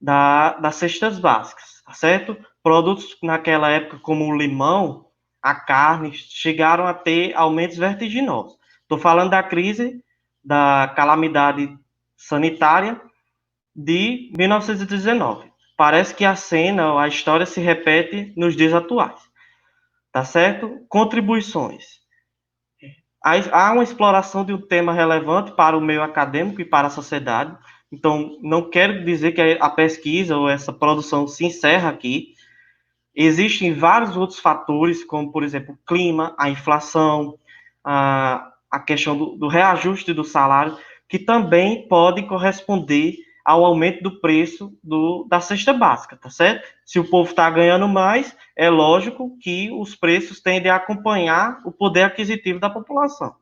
das cestas básicas, tá certo? Produtos naquela época como o limão, a carne, chegaram a ter aumentos vertiginosos. Estou falando da crise da calamidade sanitária de 1919. Parece que a cena, a história se repete nos dias atuais, tá certo? Contribuições. Há uma exploração de um tema relevante para o meio acadêmico e para a sociedade. Então, não quero dizer que a pesquisa ou essa produção se encerra aqui. Existem vários outros fatores, como, por exemplo, o clima, a inflação, a questão do reajuste do salário, que também podem corresponder ao aumento do preço da cesta básica, tá certo? Se o povo está ganhando mais, é lógico que os preços tendem a acompanhar o poder aquisitivo da população.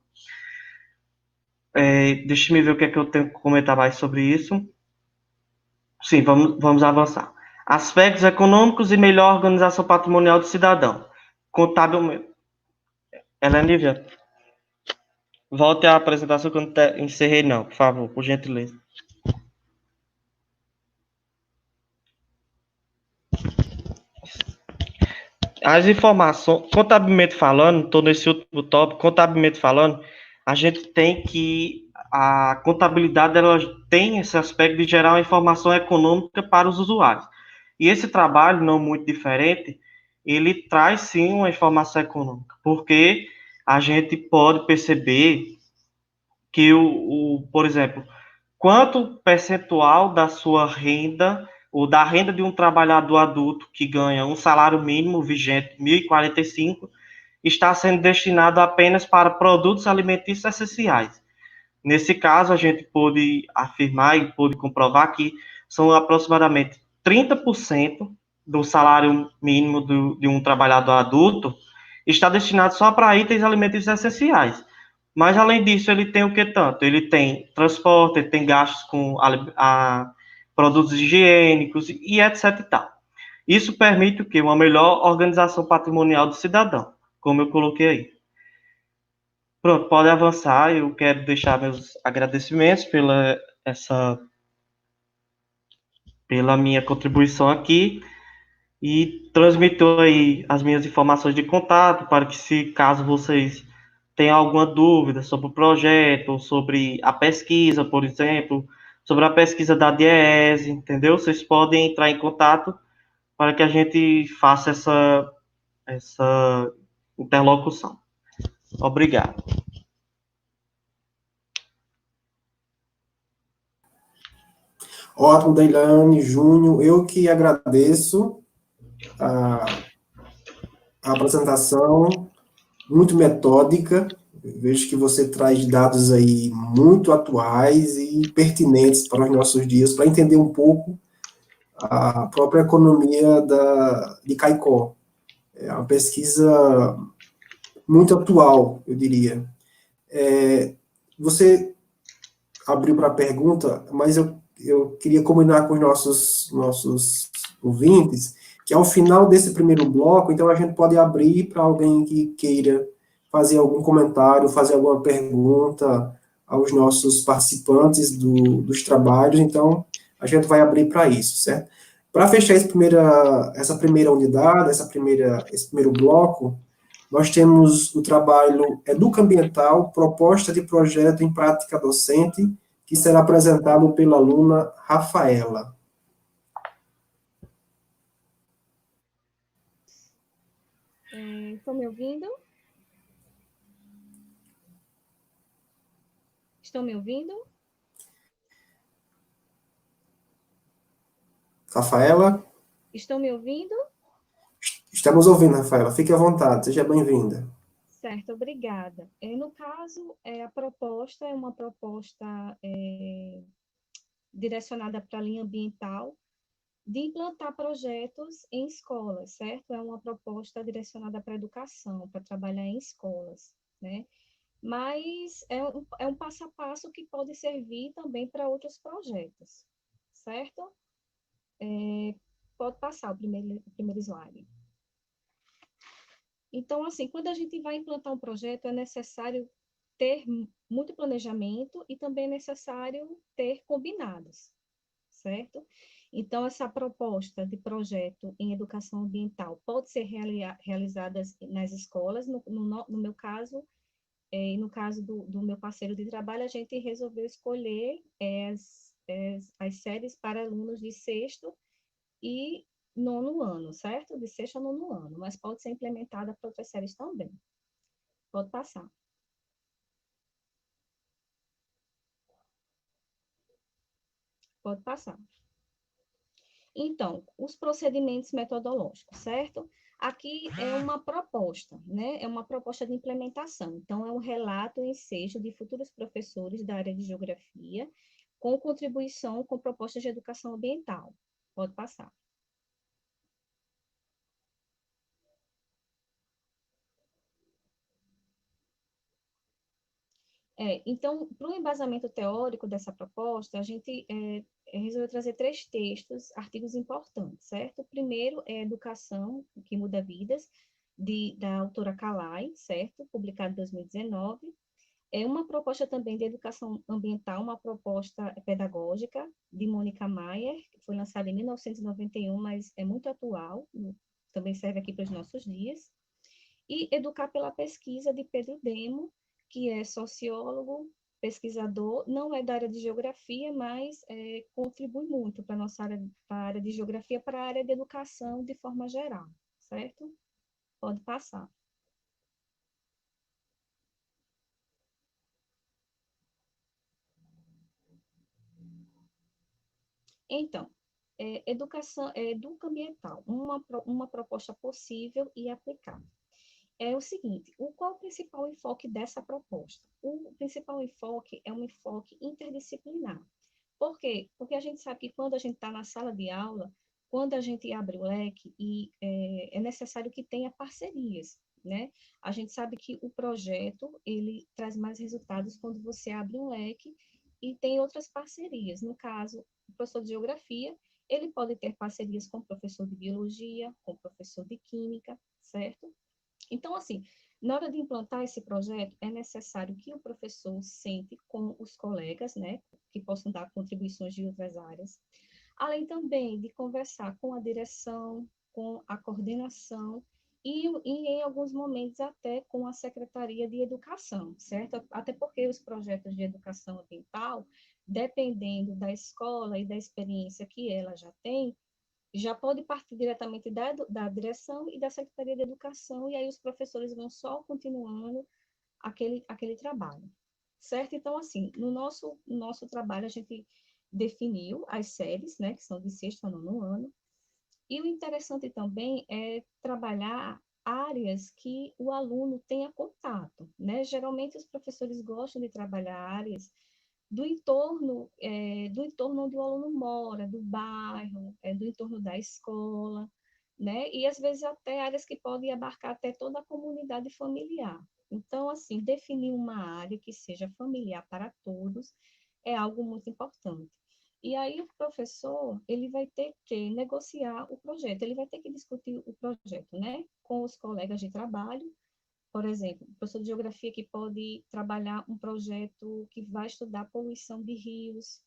Deixa eu ver o que é que eu tenho que comentar mais sobre isso. Sim, vamos avançar. Aspectos econômicos e melhor organização patrimonial do cidadão. Contábil. Ela é Nívia. Volte à apresentação que eu não encerrei, não, por favor, por gentileza. As informações, contabilmente falando, estou nesse último tópico, contabilmente falando, a gente tem que a contabilidade ela tem esse aspecto de gerar uma informação econômica para os usuários. E esse trabalho, não muito diferente, ele traz sim uma informação econômica, porque a gente pode perceber que por exemplo, quanto percentual da sua renda ou da renda de um trabalhador adulto que ganha um salário mínimo vigente, 1.045, está sendo destinado apenas para produtos alimentícios essenciais. Nesse caso, a gente pôde afirmar e pôde comprovar que são aproximadamente 30% do salário mínimo de um trabalhador adulto está destinado só para itens alimentícios essenciais. Mas, além disso, ele tem o que tanto? Ele tem transporte, ele tem gastos com produtos higiênicos e etc. E tal. Isso permite o quê? Uma melhor organização patrimonial do cidadão, como eu coloquei aí. Pronto, pode avançar. Eu quero deixar meus agradecimentos pela minha contribuição aqui e transmitir aí as minhas informações de contato para que, se caso vocês tenham alguma dúvida sobre o projeto, ou sobre a pesquisa, por exemplo, sobre a pesquisa da DIEESE, entendeu? Vocês podem entrar em contato para que a gente faça essa interlocução. Obrigado. Ótimo, Deilane, Júnior, eu que agradeço a apresentação, muito metódica. Eu vejo que você traz dados aí muito atuais e pertinentes para os nossos dias, para entender um pouco a própria economia de Caicó. É uma pesquisa muito atual, eu diria. Você abriu para a pergunta, mas eu queria combinar com os nossos ouvintes que ao final desse primeiro bloco, então a gente pode abrir para alguém que queira fazer algum comentário, fazer alguma pergunta aos nossos participantes dos trabalhos, então a gente vai abrir para isso, certo? Para fechar essa primeira unidade, esse primeiro bloco, nós temos o trabalho Educoambiental, proposta de projeto em prática docente, que será apresentado pela aluna Rafaela. Estão me ouvindo? Estão me ouvindo? Rafaela? Estão me ouvindo? Estamos ouvindo, Rafaela. Fique à vontade, seja bem-vinda. Certo, obrigada. No caso, a proposta é uma proposta direcionada para a linha ambiental, de implantar projetos em escolas, certo? É uma proposta direcionada para a educação, para trabalhar em escolas, né? Mas é um passo a passo que pode servir também para outros projetos, certo? Pode passar o primeiro slide. Então, assim, quando a gente vai implantar um projeto, é necessário ter muito planejamento e também é necessário ter combinados, certo? Então, essa proposta de projeto em educação ambiental pode ser realizada nas escolas, no meu caso, e no caso do meu parceiro de trabalho, a gente resolveu escolher as séries para alunos de sexto e nono ano, certo? De sexto a nono ano, mas pode ser implementada para outras séries também. Pode passar. Pode passar. Então, os procedimentos metodológicos, certo? Aqui é uma proposta, né? É uma proposta de implementação. Então, é um relato e ensejo de futuros professores da área de geografia, com contribuição com propostas de educação ambiental. Pode passar. Então, para o embasamento teórico dessa proposta, a gente resolveu trazer 3 textos, artigos importantes, certo? O primeiro é Educação, que muda vidas, da autora Kalai, certo? Publicado em 2019. É uma proposta também de educação ambiental, uma proposta pedagógica, de Mônica Mayer, que foi lançada em 1991, mas é muito atual, também serve aqui para os nossos dias. E Educar pela Pesquisa, de Pedro Demo, que é sociólogo, pesquisador, não é da área de geografia, mas contribui muito para a nossa área, para a área de geografia, para a área de educação de forma geral, certo? Pode passar. Então, educação, educa ambiental, uma proposta possível e aplicável. É o seguinte, qual o principal enfoque dessa proposta? O principal enfoque é um enfoque interdisciplinar. Por quê? Porque a gente sabe que quando a gente está na sala de aula, quando a gente abre o leque, é necessário que tenha parcerias, né? A gente sabe que o projeto, ele traz mais resultados quando você abre um leque e tem outras parcerias. No caso, o professor de geografia, ele pode ter parcerias com o professor de biologia, com o professor de química, certo? Então, assim, na hora de implantar esse projeto, é necessário que o professor sente com os colegas, né, que possam dar contribuições de outras áreas, além também de conversar com a direção, com a coordenação e em alguns momentos até com a Secretaria de Educação, certo? Até porque os projetos de educação ambiental, dependendo da escola e da experiência que ela já pode partir diretamente da direção e da Secretaria de Educação, e aí os professores vão só continuando aquele trabalho, certo? Então, assim, no nosso trabalho, a gente definiu as séries, né, que são de sexto a nono ano, e o interessante também é trabalhar áreas que o aluno tenha contato, né? Geralmente, os professores gostam de trabalhar áreas do entorno onde o aluno mora, do bairro, do entorno da escola, né? E às vezes até áreas que podem abarcar até toda a comunidade familiar. Então, assim, definir uma área que seja familiar para todos é algo muito importante. E aí o professor, ele vai ter que negociar o projeto, ele vai ter que discutir o projeto, né, com os colegas de trabalho. Por exemplo, o professor de geografia que pode trabalhar um projeto que vai estudar poluição de rios,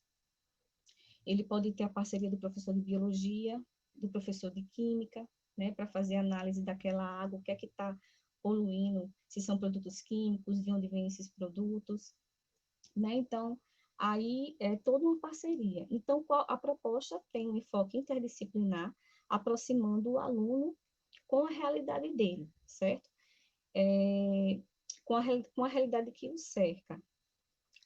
ele pode ter a parceria do professor de biologia, do professor de química, né, para fazer análise daquela água, o que é que está poluindo, se são produtos químicos, de onde vêm esses produtos, né? Então, aí é toda uma parceria. Então, a proposta tem um enfoque interdisciplinar, aproximando o aluno com a realidade dele, certo? Com a realidade que o cerca,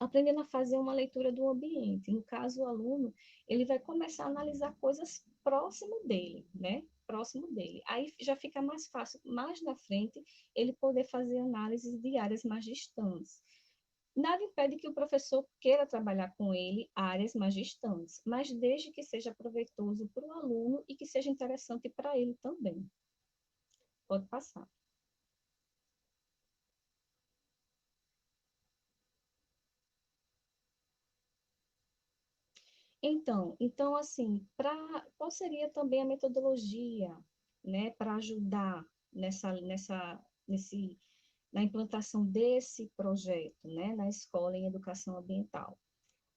aprendendo a fazer uma leitura do ambiente. No caso, o aluno, ele vai começar a analisar coisas próximo dele, né? Próximo dele. Aí já fica mais fácil, mais na frente, ele poder fazer análises de áreas mais distantes. Nada impede que o professor queira trabalhar com ele áreas mais distantes, mas desde que seja proveitoso para o aluno e que seja interessante para ele também. Pode passar. Então assim, qual seria também a metodologia, né, para ajudar na implantação desse projeto, né, na escola em educação ambiental?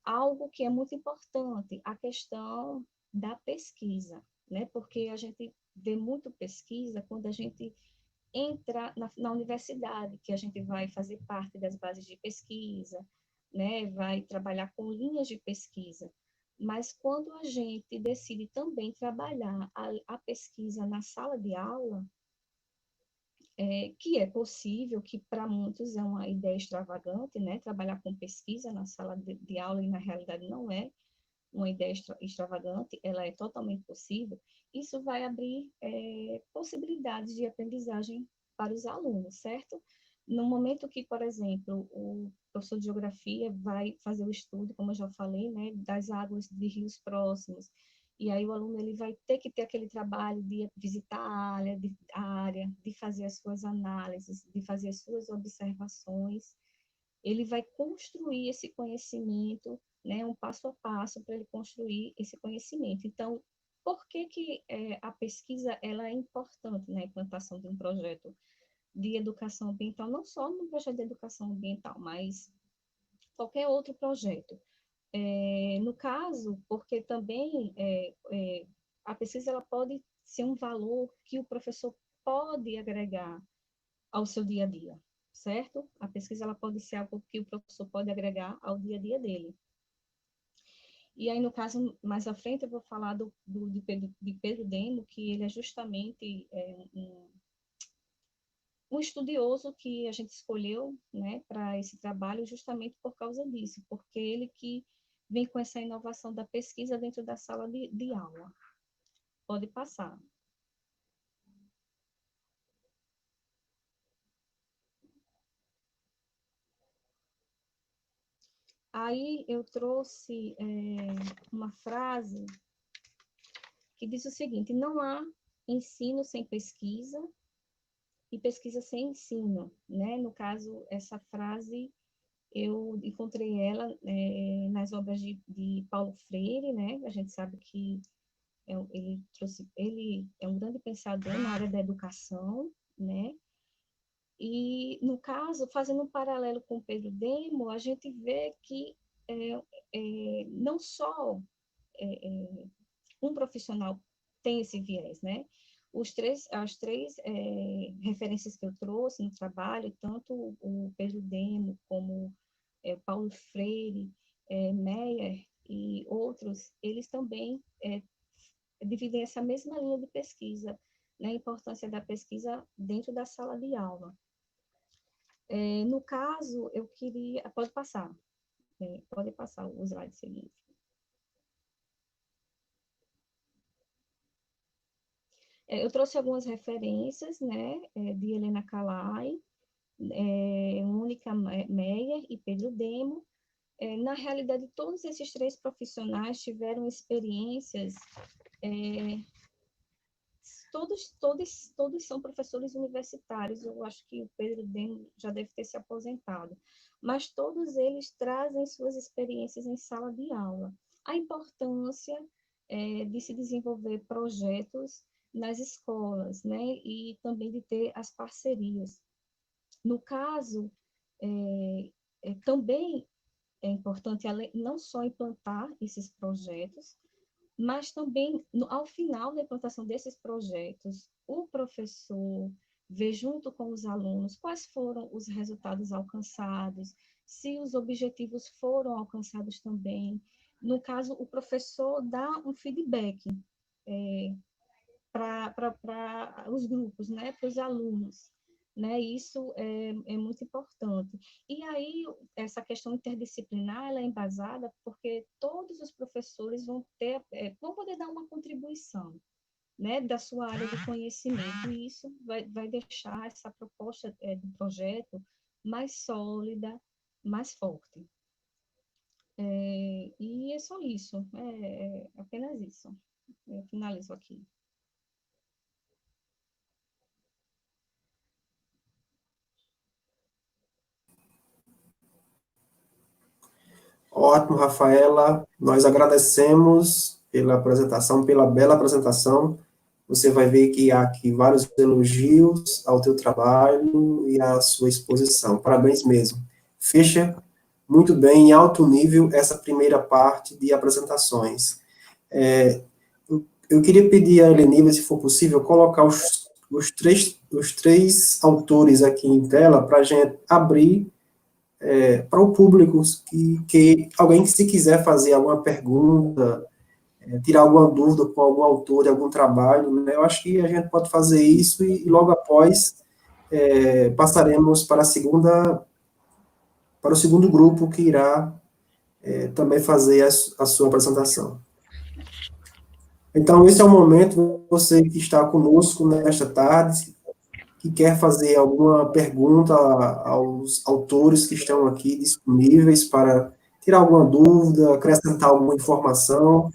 algo que é muito importante, a questão da pesquisa, né? Porque a gente vê muito pesquisa quando a gente entra na universidade, que a gente vai fazer parte das bases de pesquisa, né? Vai trabalhar com linhas de pesquisa. Mas quando a gente decide também trabalhar a pesquisa na sala de aula, que é possível, que para muitos é uma ideia extravagante, né? Trabalhar com pesquisa na sala de aula e na realidade não é uma ideia extravagante, ela é totalmente possível. Isso vai abrir possibilidades de aprendizagem para os alunos, certo? No momento que, por exemplo, o professor de geografia vai fazer o estudo, como eu já falei, né, das águas de rios próximos, e aí o aluno ele vai ter que ter aquele trabalho de visitar a área, de fazer as suas análises, de fazer as suas observações. Ele vai construir esse conhecimento, né, um passo a passo para ele construir esse conhecimento. Então, por que que a pesquisa ela é importante na implantação de um projeto de educação ambiental, não só no projeto de educação ambiental, mas qualquer outro projeto? No caso, porque também a pesquisa ela pode ser um valor que o professor pode agregar ao seu dia a dia, certo? A pesquisa ela pode ser algo que o professor pode agregar ao dia a dia dele. E aí, no caso, mais à frente, eu vou falar de Pedro Demo, que ele é justamente um estudioso que a gente escolheu, né, para esse trabalho justamente por causa disso, porque ele que vem com essa inovação da pesquisa dentro da sala de aula. Pode passar. Aí eu trouxe uma frase que diz o seguinte: não há ensino sem pesquisa e pesquisa sem ensino, né? No caso, essa frase eu encontrei ela nas obras de Paulo Freire, né? A gente sabe que ele é um grande pensador na área da educação, né? E, no caso, fazendo um paralelo com Pedro Demo, a gente vê que não só um profissional tem esse viés, né? As três referências que eu trouxe no trabalho, tanto o Pedro Demo como Paulo Freire, Meyer e outros, eles também dividem essa mesma linha de pesquisa, né? A importância da pesquisa dentro da sala de aula. No caso, eu queria... Pode passar. Pode passar o slide seguinte. Eu trouxe algumas referências, né, de Helena Calai, Mônica Meyer e Pedro Demo. Na realidade, todos esses três profissionais tiveram experiências, todos são professores universitários. Eu acho que o Pedro Demo já deve ter se aposentado, mas todos eles trazem suas experiências em sala de aula. A importância de se desenvolver projetos nas escolas, né, e também de ter as parcerias. No caso, também é importante não só implantar esses projetos, mas também, ao final da implantação desses projetos, o professor vê junto com os alunos quais foram os resultados alcançados, se os objetivos foram alcançados também. No caso, o professor dá um feedback para os grupos, né, para os alunos. Né? Isso é muito importante. E aí, essa questão interdisciplinar ela é embasada porque todos os professores vão poder dar uma contribuição, né, da sua área de conhecimento, e isso vai deixar essa proposta do projeto mais sólida, mais forte. E é só isso, apenas isso. Eu finalizo aqui. Ótimo, Rafaela. Nós agradecemos pela apresentação, pela bela apresentação. Você vai ver que há aqui vários elogios ao teu trabalho e à sua exposição. Parabéns mesmo. Fecha muito bem, em alto nível, essa primeira parte de apresentações. Eu queria pedir a Heleniva, se for possível, colocar os três autores aqui em tela para a gente abrir para o público, que alguém que se quiser fazer alguma pergunta, tirar alguma dúvida com algum autor de algum trabalho, né, eu acho que a gente pode fazer isso e logo após passaremos para para o segundo grupo que irá também fazer a sua apresentação. Então, esse é o momento, você que está conosco nesta tarde, que quer fazer alguma pergunta aos autores que estão aqui disponíveis para tirar alguma dúvida, acrescentar alguma informação,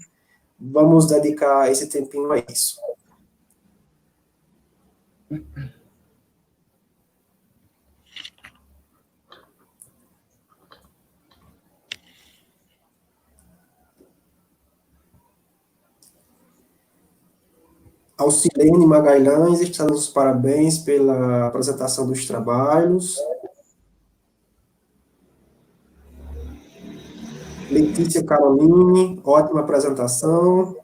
vamos dedicar esse tempinho a isso. Alcilene Magalhães está dando os parabéns pela apresentação dos trabalhos. Letícia Caroline, ótima apresentação.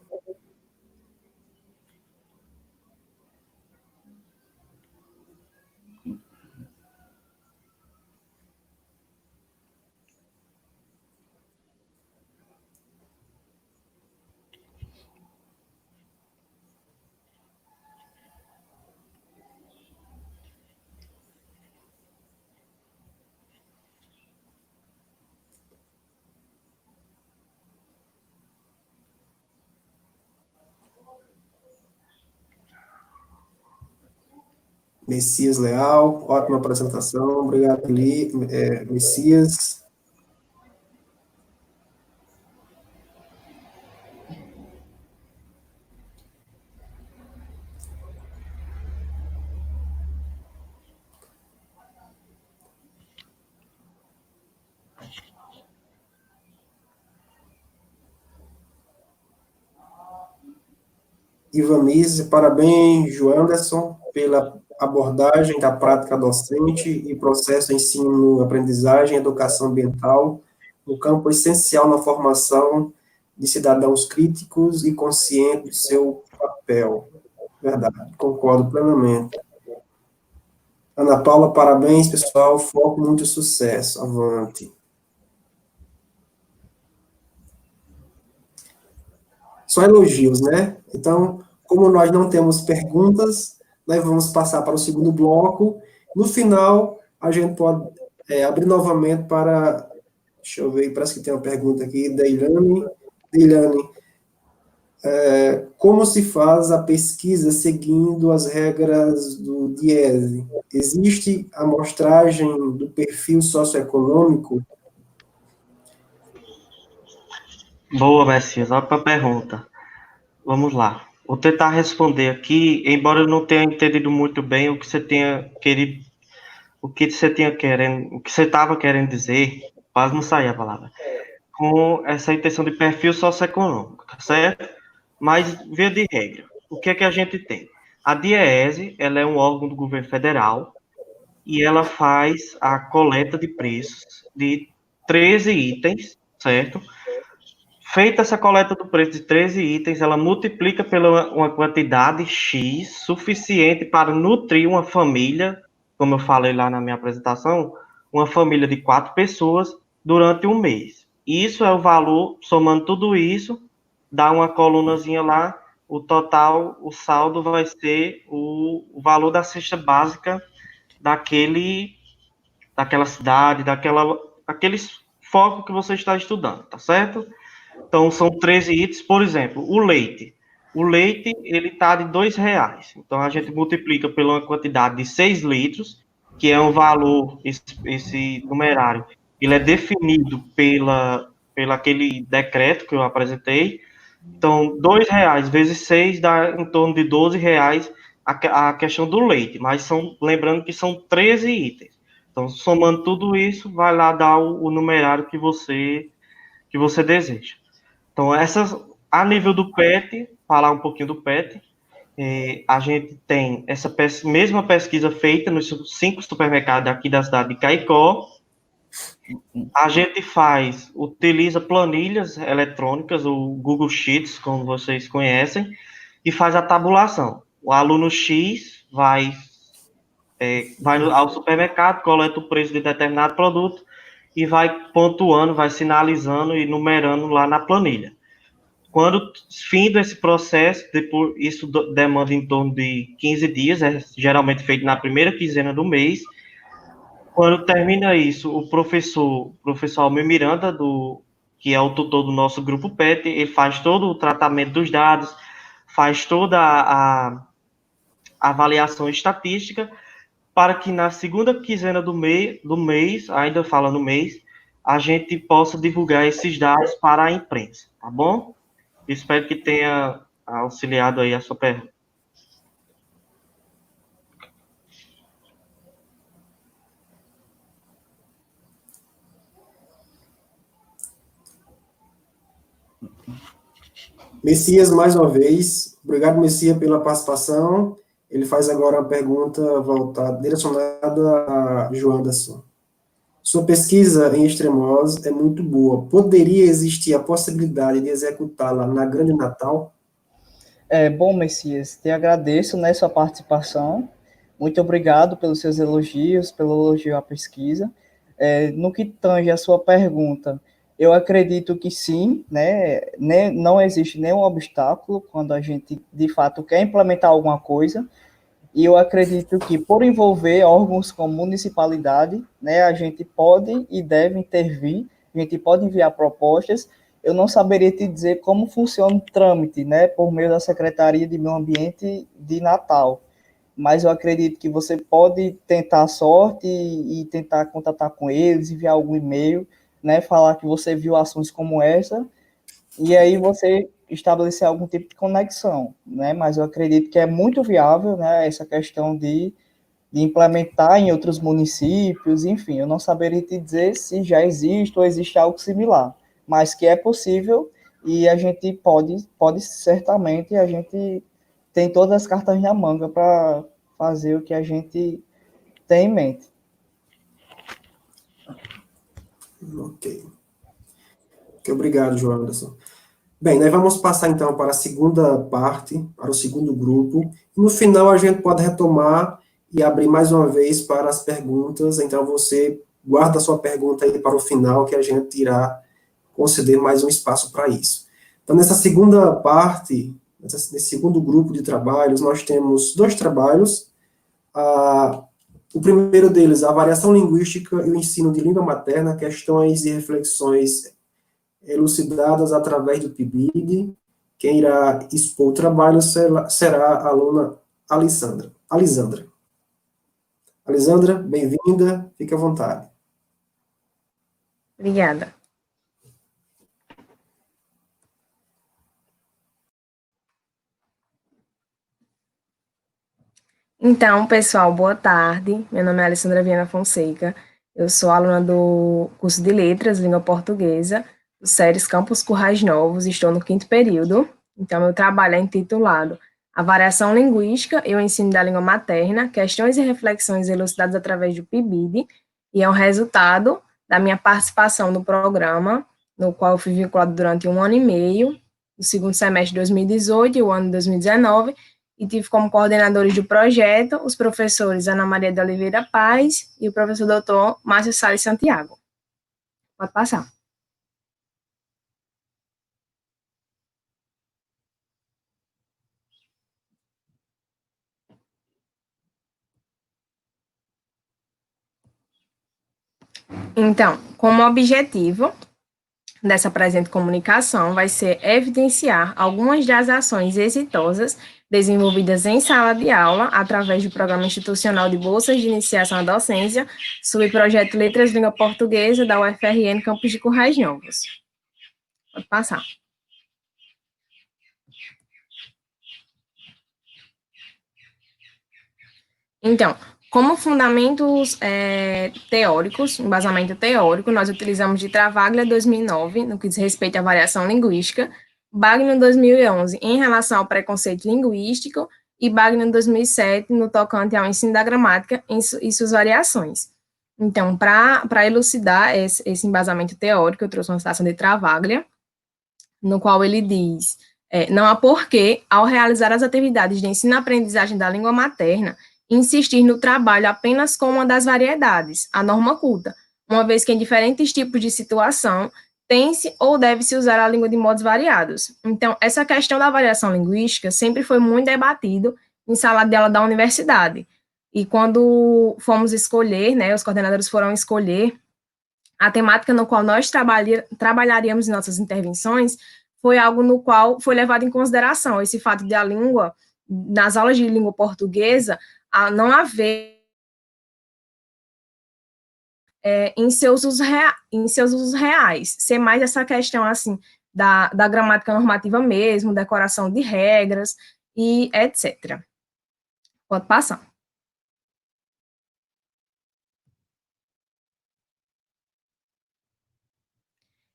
Messias Leal, ótima apresentação, obrigado, Messias. Ivanise, parabéns, Joanderson, pela abordagem da prática docente e processo ensino-aprendizagem, educação ambiental, um campo essencial na formação de cidadãos críticos e conscientes do seu papel. Verdade, concordo plenamente. Ana Paula, parabéns, pessoal, foco, muito sucesso, avante. Só elogios, né? Então, como nós não temos perguntas, nós vamos passar para o segundo bloco. No final, a gente pode abrir novamente para... Deixa eu ver, parece que tem uma pergunta aqui, Deilane. Deilane, como se faz a pesquisa seguindo as regras do DIESE? Existe amostragem do perfil socioeconômico? Boa, Messias, ótima pergunta. Vamos lá. Vou tentar responder aqui, embora eu não tenha entendido muito bem o que você tinha querido, o que você estava querendo dizer, quase não saía a palavra, com essa intenção de perfil socioeconômico, tá certo? Mas, via de regra, o que é que a gente tem? A DIEESE, ela é um órgão do governo federal e ela faz a coleta de preços de 13 itens, certo? Feita essa coleta do preço de 13 itens, ela multiplica pela uma quantidade X suficiente para nutrir uma família, como eu falei lá na minha apresentação, uma família de 4 pessoas durante um mês. Isso é o valor, somando tudo isso, dá uma colunazinha lá, o total, o saldo vai ser o valor da cesta básica daquela cidade, aqueles foco que você está estudando, tá certo? Então, são 13 itens, por exemplo, o leite. O leite, ele está de R$2. Então, a gente multiplica pela quantidade de 6 litros, que é um valor, esse numerário, ele é definido pela aquele decreto que eu apresentei. Então, R$2 vezes 6 dá em torno de R$12 a questão do leite, mas lembrando que são 13 itens. Então, somando tudo isso, vai lá dar o numerário que você deseja. Então, a nível do PET, falar um pouquinho do PET, a gente tem essa mesma pesquisa feita nos 5 supermercados aqui da cidade de Caicó, A gente utiliza planilhas eletrônicas, o Google Sheets, como vocês conhecem, e faz a tabulação. O aluno X vai ao supermercado, coleta o preço de determinado produto e vai pontuando, vai sinalizando e numerando lá na planilha. Quando fim desse processo, depois, isso demanda em torno de 15 dias, é geralmente feito na primeira quinzena do mês. Quando termina isso, o professor Almir Miranda, que é o tutor do nosso grupo PET, ele faz todo o tratamento dos dados, faz toda a avaliação estatística, para que na segunda quinzena do mês, ainda fala no mês, a gente possa divulgar esses dados para a imprensa, tá bom? Espero que tenha auxiliado aí a sua pergunta. Messias, mais uma vez. Obrigado, Messias, pela participação. Ele faz agora uma pergunta direcionada a João Anderson. Sua pesquisa em extremose é muito boa. Poderia existir a possibilidade de executá-la na Grande Natal? Bom, Messias, te agradeço, né, sua participação. Muito obrigado pelos seus elogios, pelo elogio à pesquisa. No que tange a sua pergunta, eu acredito que sim, né, não existe nenhum obstáculo quando a gente, de fato, quer implementar alguma coisa, e eu acredito que, por envolver órgãos como municipalidade, né, a gente pode e deve intervir, a gente pode enviar propostas. Eu não saberia te dizer como funciona o trâmite, né, por meio da Secretaria de Meio Ambiente de Natal, mas eu acredito que você pode tentar a sorte e tentar contatar com eles, enviar algum e-mail, né, falar que você viu ações como essa, e aí você estabelecer algum tipo de conexão, né, mas eu acredito que é muito viável, né, essa questão de implementar em outros municípios, enfim, eu não saberia te dizer se já existe ou existe algo similar, mas que é possível e a gente pode certamente, a gente tem todas as cartas na manga para fazer o que a gente tem em mente. Ok. Obrigado, João Anderson. Bem, nós vamos passar então para a segunda parte, para o segundo grupo. No final, a gente pode retomar e abrir mais uma vez para as perguntas. Então, você guarda a sua pergunta aí para o final, que a gente irá conceder mais um espaço para isso. Então, nessa segunda parte, nesse segundo grupo de trabalhos, nós temos dois trabalhos. O primeiro deles, a variação linguística e o ensino de língua materna, questões e reflexões elucidadas através do PIBID. Quem irá expor o trabalho será a aluna Alisandra. Alisandra, bem-vinda, fique à vontade. Obrigada. Então, pessoal, boa tarde. Meu nome é Alessandra Viana Fonseca. Eu sou aluna do curso de Letras, Língua Portuguesa, do SERES Campus Currais Novos, estou no 5º período. Então, meu trabalho é intitulado A Variação Linguística e o Ensino da Língua Materna, Questões e Reflexões Elucidadas através do PIBID, e é o resultado da minha participação no programa, no qual eu fui vinculado durante 1 ano e meio, no segundo semestre de 2018 e o ano de 2019, e tive como coordenadores do projeto os professores Ana Maria de Oliveira Paz e o professor doutor Márcio Salles Santiago. Pode passar. Então, como objetivo dessa presente comunicação vai ser evidenciar algumas das ações exitosas desenvolvidas em sala de aula através do Programa Institucional de Bolsas de Iniciação à Docência, sob o projeto Letras Língua Portuguesa da UFRN Campus de Currais Novos. Pode passar. Então, como fundamentos teóricos, embasamento teórico, nós utilizamos de Travaglia 2009, no que diz respeito à variação linguística, Bagno 2011, em relação ao preconceito linguístico, e Bagno 2007, no tocante ao ensino da gramática e suas variações. Então, para elucidar esse embasamento teórico, eu trouxe uma citação de Travaglia, no qual ele diz, não há porquê, ao realizar as atividades de ensino-aprendizagem da língua materna, insistir no trabalho apenas com uma das variedades, a norma culta, uma vez que em diferentes tipos de situação tem-se ou deve-se usar a língua de modos variados. Então, essa questão da variação linguística sempre foi muito debatido em sala de aula da universidade. E quando fomos escolher, né, os coordenadores foram escolher a temática no qual nós trabalharíamos em nossas intervenções, foi algo no qual foi levado em consideração esse fato de a língua, nas aulas de língua portuguesa, não haver em seus usos reais, ser mais essa questão, assim, da gramática normativa mesmo, decoração de regras e etc. Pode passar.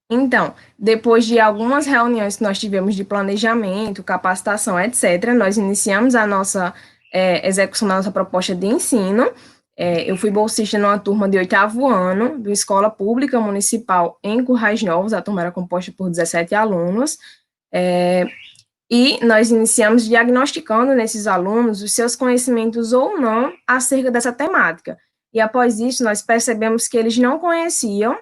Então, depois de algumas reuniões que nós tivemos de planejamento, capacitação, etc., nós iniciamos a nossa execução da nossa proposta de ensino. Eu fui bolsista numa turma de 8º ano, de Escola Pública Municipal em Currais Novos, a turma era composta por 17 alunos, e nós iniciamos diagnosticando nesses alunos os seus conhecimentos ou não acerca dessa temática. E após isso, nós percebemos que eles não conheciam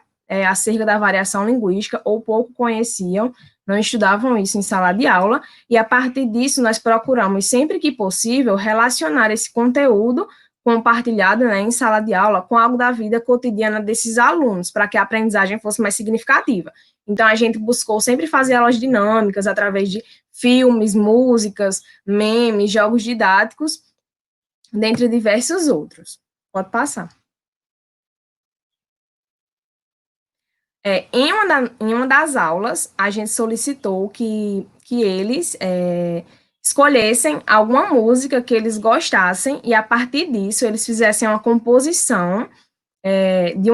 acerca da variação linguística, ou pouco conheciam, não estudavam isso em sala de aula, e a partir disso nós procuramos, sempre que possível, relacionar esse conteúdo compartilhado, né, em sala de aula com algo da vida cotidiana desses alunos, para que a aprendizagem fosse mais significativa. Então, a gente buscou sempre fazer aulas dinâmicas, através de filmes, músicas, memes, jogos didáticos, dentre diversos outros. Pode passar. Em uma das aulas, a gente solicitou que eles escolhessem alguma música que eles gostassem, e a partir disso, eles fizessem uma composição de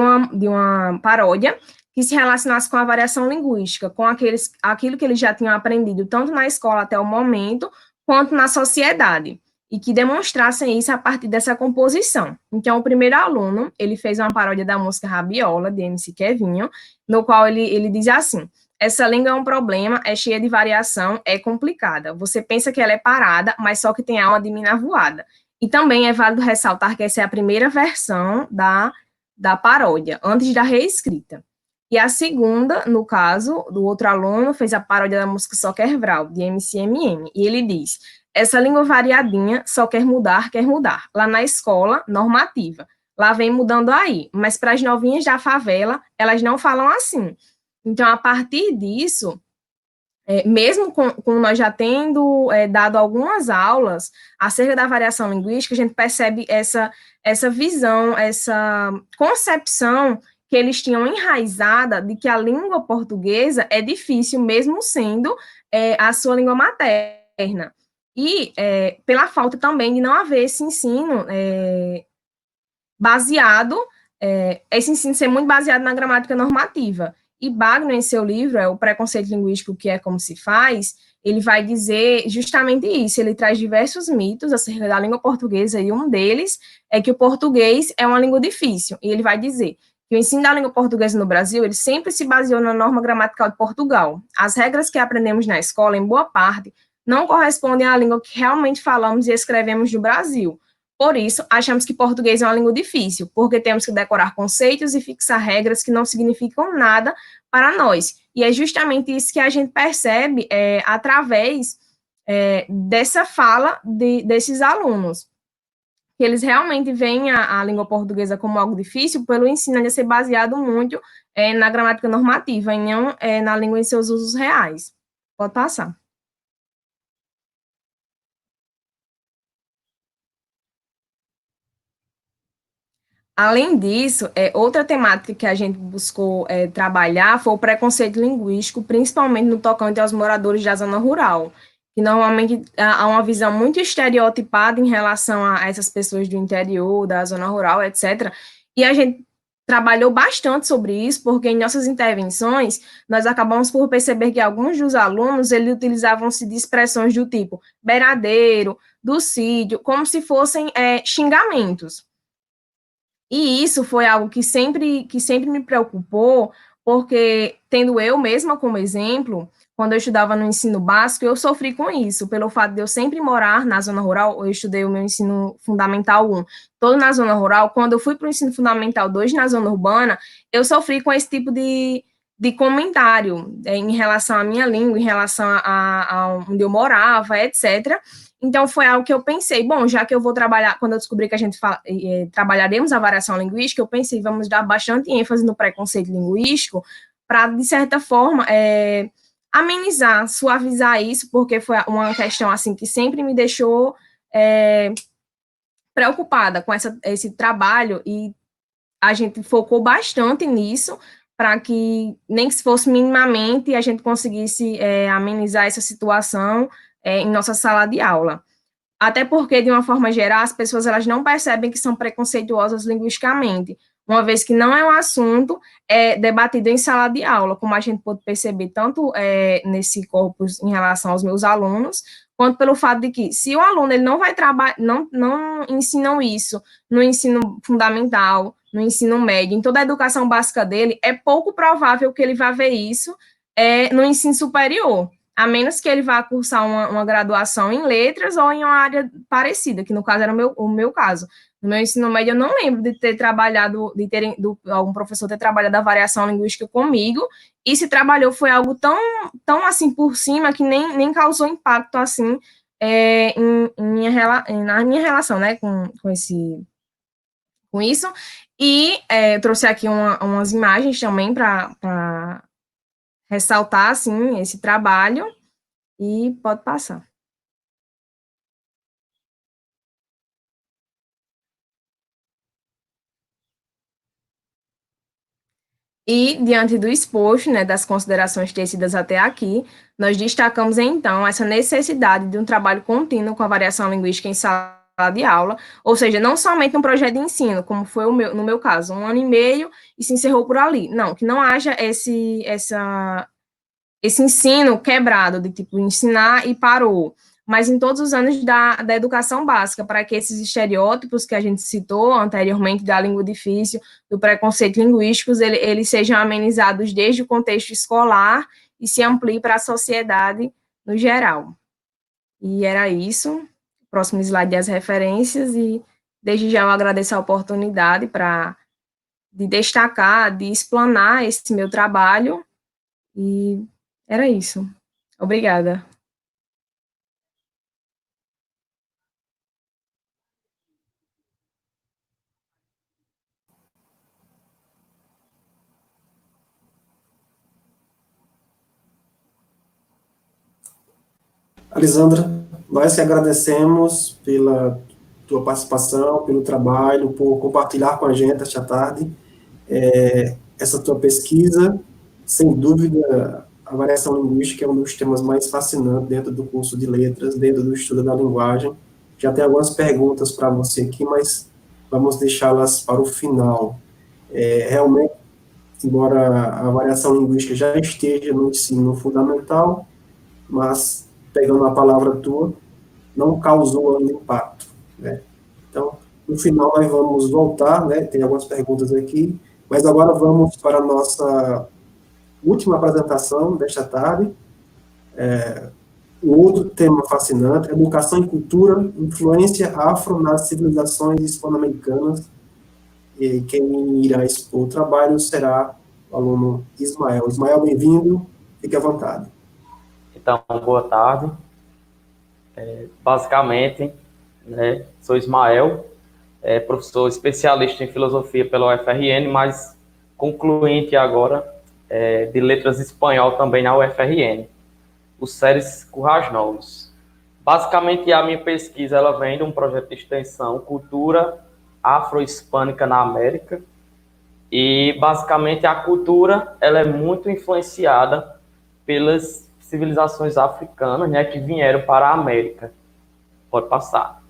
uma paródia que se relacionasse com a variação linguística, com aquilo que eles já tinham aprendido, tanto na escola até o momento, quanto na sociedade, e que demonstrassem isso a partir dessa composição. Então, o primeiro aluno, ele fez uma paródia da música Rabiola, de MC Kevinho, no qual ele diz assim: essa língua é um problema, é cheia de variação, é complicada. Você pensa que ela é parada, mas só que tem alma de mina voada. E também é válido ressaltar que essa é a primeira versão da paródia, antes da reescrita. E a segunda, no caso, do outro aluno, fez a paródia da música Só Quer Vral, de MCMM, e ele diz: essa língua variadinha só quer mudar. Lá na escola, normativa. Lá vem mudando aí, mas para as novinhas da favela, elas não falam assim. Então, a partir disso, mesmo com nós já tendo dado algumas aulas acerca da variação linguística, a gente percebe essa visão, essa concepção que eles tinham enraizada de que a língua portuguesa é difícil, mesmo sendo a sua língua materna. E pela falta também de não haver esse ensino baseado, esse ensino ser muito baseado na gramática normativa. E Wagner, em seu livro, O Preconceito Linguístico, que é como se faz, ele vai dizer justamente isso. Ele traz diversos mitos acerca da língua portuguesa, e um deles é que o português é uma língua difícil. E ele vai dizer que o ensino da língua portuguesa no Brasil, ele sempre se baseou na norma gramatical de Portugal. As regras que aprendemos na escola, em boa parte, não correspondem à língua que realmente falamos e escrevemos no Brasil. Por isso, achamos que português é uma língua difícil, porque temos que decorar conceitos e fixar regras que não significam nada para nós. E é justamente isso que a gente percebe através dessa fala desses alunos, que eles realmente veem a língua portuguesa como algo difícil pelo ensino de ser baseado muito na gramática normativa, e não na língua em seus usos reais. Pode passar. Além disso, outra temática que a gente buscou trabalhar foi o preconceito linguístico, principalmente no tocante aos moradores da zona rural, que normalmente há uma visão muito estereotipada em relação a essas pessoas do interior, da zona rural, etc. E a gente trabalhou bastante sobre isso, porque em nossas intervenções, nós acabamos por perceber que alguns dos alunos, eles utilizavam-se de expressões do tipo beiradeiro, do sídio, como se fossem xingamentos. E isso foi algo que sempre me preocupou, porque, tendo eu mesma como exemplo, quando eu estudava no ensino básico, eu sofri com isso, pelo fato de eu sempre morar na zona rural. Eu estudei o meu ensino fundamental 1 todo na zona rural. Quando eu fui para o ensino fundamental 2 na zona urbana, eu sofri com esse tipo de comentário em relação à minha língua, em relação a onde eu morava, etc. Então, foi algo que eu pensei, bom, já que eu vou trabalhar, quando eu descobri que a gente trabalharemos a variação linguística, eu pensei, vamos dar bastante ênfase no preconceito linguístico para, de certa forma, amenizar, suavizar isso, porque foi uma questão, assim, que sempre me deixou preocupada com esse trabalho, e a gente focou bastante nisso, para que, nem que se fosse minimamente, a gente conseguisse amenizar essa situação em nossa sala de aula. Até porque, de uma forma geral, as pessoas elas não percebem que são preconceituosas linguisticamente, uma vez que não é um assunto debatido em sala de aula, como a gente pode perceber tanto nesse corpus em relação aos meus alunos, quanto pelo fato de que, se o aluno ele não vai trabalhar, não ensinam isso no ensino fundamental, no ensino médio, em toda a educação básica dele, é pouco provável que ele vá ver isso no ensino superior, a menos que ele vá cursar uma graduação em letras ou em uma área parecida, que no caso era o meu caso. No meu ensino médio, eu não lembro de ter trabalhado, algum professor ter trabalhado a variação linguística comigo, e se trabalhou foi algo tão assim por cima que nem causou impacto assim na minha relação, né, com isso. E eu trouxe aqui umas imagens também para ressaltar, assim, esse trabalho, e pode passar. E, diante do exposto, né, das considerações tecidas até aqui, nós destacamos, então, essa necessidade de um trabalho contínuo com a variação linguística em sala de aula, ou seja, não somente um projeto de ensino, como foi no meu caso, 1 ano e meio, e se encerrou por ali. Não, que não haja esse ensino quebrado, de tipo, ensinar e parou, mas em todos os anos da educação básica, para que esses estereótipos que a gente citou anteriormente, da língua difícil, do preconceito linguístico, eles sejam amenizados desde o contexto escolar e se ampliem para a sociedade no geral. E era isso. Próximo slide, as referências, e desde já eu agradeço a oportunidade de destacar, de explanar esse meu trabalho, e era isso. Obrigada. Alisandra, nós que agradecemos pela tua participação, pelo trabalho, por compartilhar com a gente esta tarde essa tua pesquisa. Sem dúvida, a variação linguística é um dos temas mais fascinantes dentro do curso de letras, dentro do estudo da linguagem. Já tem algumas perguntas para você aqui, mas vamos deixá-las para o final. Realmente, embora a variação linguística já esteja no ensino fundamental, mas, pegando a palavra tua, não causou ainda impacto, né? Então, no final, nós vamos voltar, né? Tem algumas perguntas aqui, mas agora vamos para a nossa última apresentação desta tarde. O outro tema fascinante, educação e cultura, influência afro nas civilizações hispano-americanas. E quem irá expor o trabalho será o aluno Ismael. Ismael, bem-vindo, fique à vontade. Então, boa tarde. Basicamente, né, sou Ismael, professor especialista em filosofia pela UFRN, mas concluinte agora de letras espanhol também na UFRN, o Ceres Currais Novos. Basicamente, a minha pesquisa ela vem de um projeto de extensão, Cultura Afro-Hispânica na América, e basicamente a cultura ela é muito influenciada pelas civilizações africanas, né, que vieram para a América. Pode passar.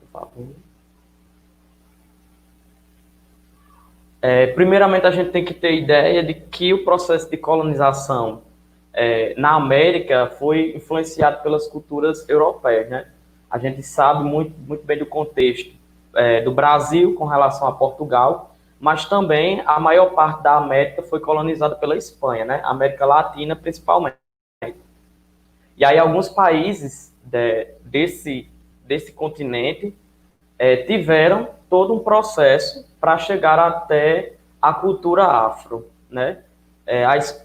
Por favor. Primeiramente, a gente tem que ter ideia de que o processo de colonização na América foi influenciado pelas culturas europeias, né? A gente sabe muito bem do contexto do Brasil com relação a Portugal, mas também a maior parte da América foi colonizada pela Espanha, né? América Latina, principalmente. E aí alguns países desse continente tiveram todo um processo para chegar até a cultura afro, né?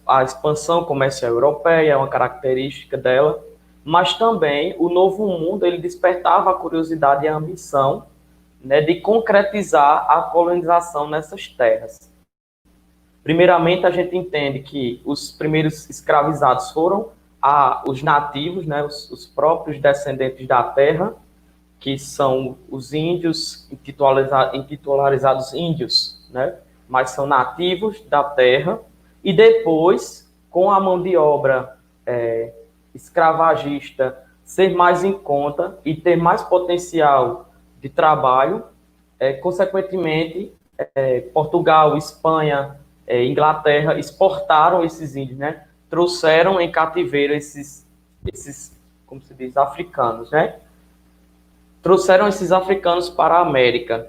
A expansão comercial europeia é uma característica dela, mas também o Novo Mundo ele despertava a curiosidade e a ambição, né, de concretizar a colonização nessas terras. Primeiramente, a gente entende que os primeiros escravizados foram os nativos, né, os próprios descendentes da terra, que são os índios, intitularizados índios, né, mas são nativos da terra, e depois, com a mão de obra escravagista ser mais em conta e ter mais potencial de trabalho, consequentemente, Portugal, Espanha, Inglaterra exportaram esses índios, né? Trouxeram em cativeiro esses, como se diz, africanos, né? Trouxeram esses africanos para a América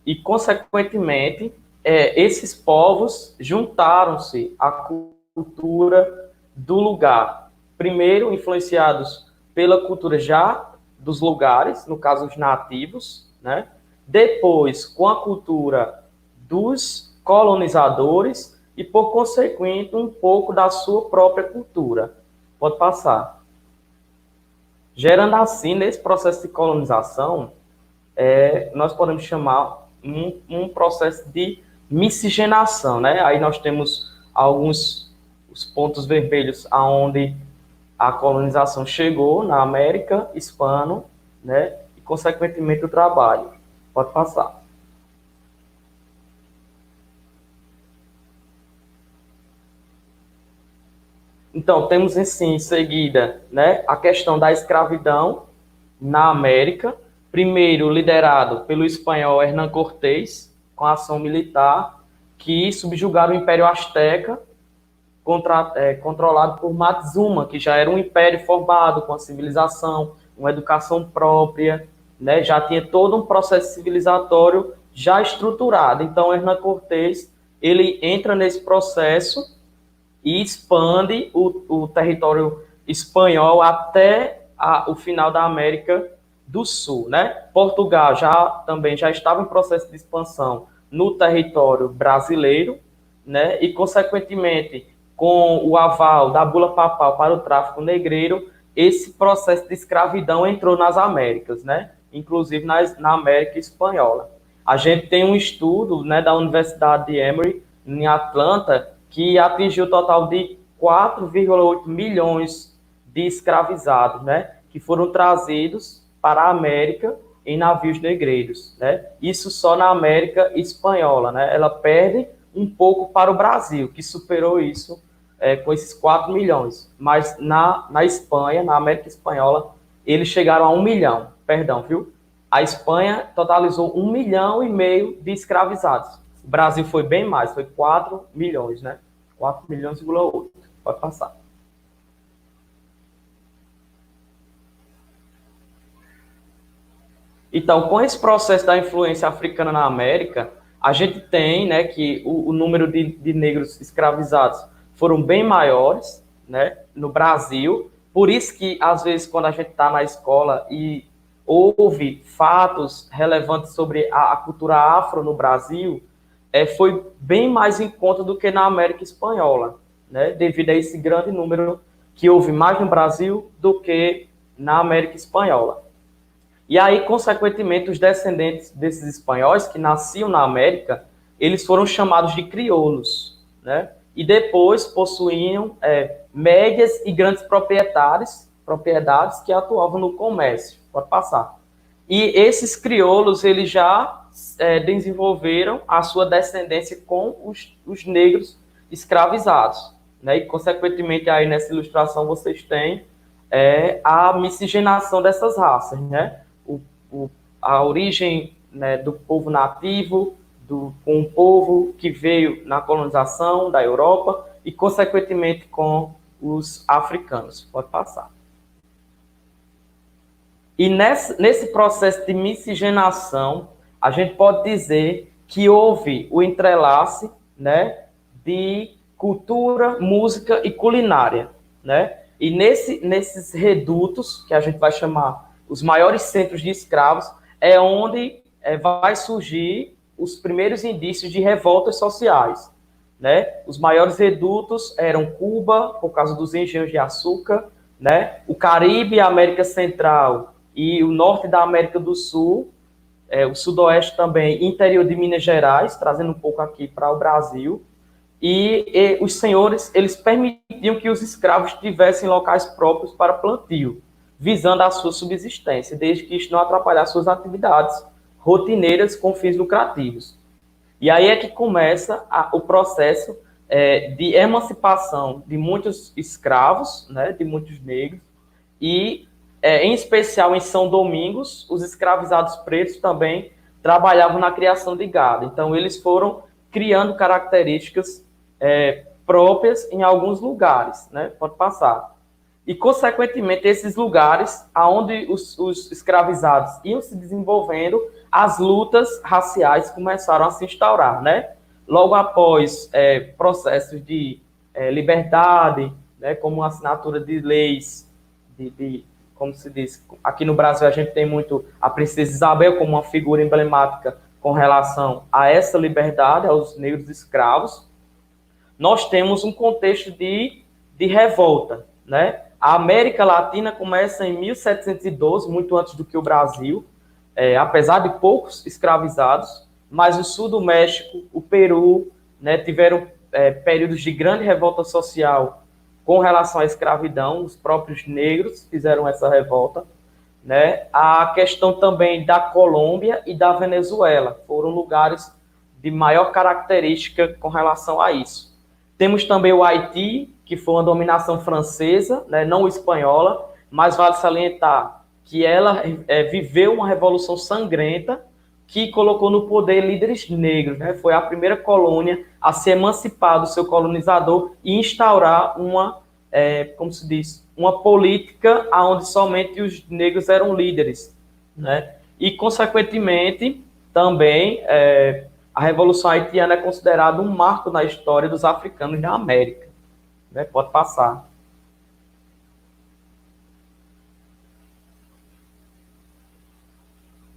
e, consequentemente, esses povos juntaram-se à cultura do lugar. Primeiro, influenciados pela cultura já dos lugares, no caso, os nativos, né? Depois, com a cultura dos colonizadores e, por consequente, um pouco da sua própria cultura. Pode passar. Gerando assim, nesse processo de colonização, nós podemos chamar um processo de miscigenação, né? Aí nós temos os pontos vermelhos aonde a colonização chegou na América Hispano, né? E, consequentemente, o trabalho. Pode passar. Então, temos em seguida, né, a questão da escravidão na América, primeiro liderado pelo espanhol Hernán Cortés, com a ação militar, que subjugaram o Império Azteca, controlado por Moctezuma, que já era um império formado com a civilização, uma educação própria, né, já tinha todo um processo civilizatório já estruturado. Então, Hernán Cortés, ele entra nesse processo e expande o território espanhol até o final da América do Sul, né? Portugal também já estava em processo de expansão no território brasileiro, né? E, consequentemente, com o aval da bula papal para o tráfico negreiro, esse processo de escravidão entrou nas Américas, né? Inclusive na América Espanhola. A gente tem um estudo, né, da Universidade de Emory, em Atlanta, que atingiu o total de 4,8 milhões de escravizados, né, que foram trazidos para a América em navios negreiros, né? Isso só na América Espanhola, né? Ela perde um pouco para o Brasil, que superou isso com esses 4 milhões. Mas na Espanha, na América Espanhola, eles chegaram a 1 milhão, perdão, viu? A Espanha totalizou 1,5 milhão de escravizados. O Brasil foi bem mais, foi 4 milhões, né? 4 milhões,8. Pode passar. Então, com esse processo da influência africana na América, a gente tem, né, que o número de negros escravizados foram bem maiores, né, no Brasil. Por isso que, às vezes, quando a gente está na escola e houve fatos relevantes sobre a cultura afro no Brasil, foi bem mais em conta do que na América Espanhola, né, devido a esse grande número que houve mais no Brasil do que na América Espanhola. E aí, consequentemente, os descendentes desses espanhóis que nasciam na América, eles foram chamados de crioulos, né? E depois possuíam médias e grandes propriedades que atuavam no comércio. Pode passar. E esses crioulos, eles já desenvolveram a sua descendência com os negros escravizados, né? E, consequentemente, aí nessa ilustração vocês têm a miscigenação dessas raças, né? A origem, né, do povo nativo, com o povo que veio na colonização da Europa e, consequentemente, com os africanos. Pode passar. E nesse processo de miscigenação, a gente pode dizer que houve o entrelace, né, de cultura, música e culinária, né? E nesses redutos, que a gente vai chamar os maiores centros de escravos, é onde vai surgir os primeiros indícios de revoltas sociais, né? Os maiores redutos eram Cuba, por causa dos engenhos de açúcar, né? O Caribe, a América Central e o norte da América do Sul, o sudoeste também, interior de Minas Gerais, trazendo um pouco aqui para o Brasil. E os senhores, eles permitiam que os escravos tivessem locais próprios para plantio, visando a sua subsistência, desde que isso não atrapalhasse suas atividades rotineiras com fins lucrativos. E aí é que começa o processo de emancipação de muitos escravos, né, de muitos negros, e, em especial em São Domingos, os escravizados pretos também trabalhavam na criação de gado. Então, eles foram criando características próprias em alguns lugares, né? Pode passar. E, consequentemente, esses lugares onde os escravizados iam se desenvolvendo, as lutas raciais começaram a se instaurar, né? Logo após processos de liberdade, né, como a assinatura de leis, como se diz, aqui no Brasil a gente tem muito a Princesa Isabel como uma figura emblemática com relação a essa liberdade, aos negros escravos. Nós temos um contexto de revolta, né? A América Latina começa em 1712, muito antes do que o Brasil, apesar de poucos escravizados, mas o sul do México, o Peru, né, tiveram períodos de grande revolta social com relação à escravidão, os próprios negros fizeram essa revolta, né? A questão também da Colômbia e da Venezuela foram lugares de maior característica com relação a isso. Temos também o Haiti, que foi uma dominação francesa, né, não espanhola, mas vale salientar que ela viveu uma revolução sangrenta que colocou no poder líderes negros, né? Foi a primeira colônia a se emancipar do seu colonizador e instaurar como se diz, uma política onde somente os negros eram líderes, né? E, consequentemente, também a Revolução Haitiana é considerada um marco na história dos africanos na América, né? Pode passar.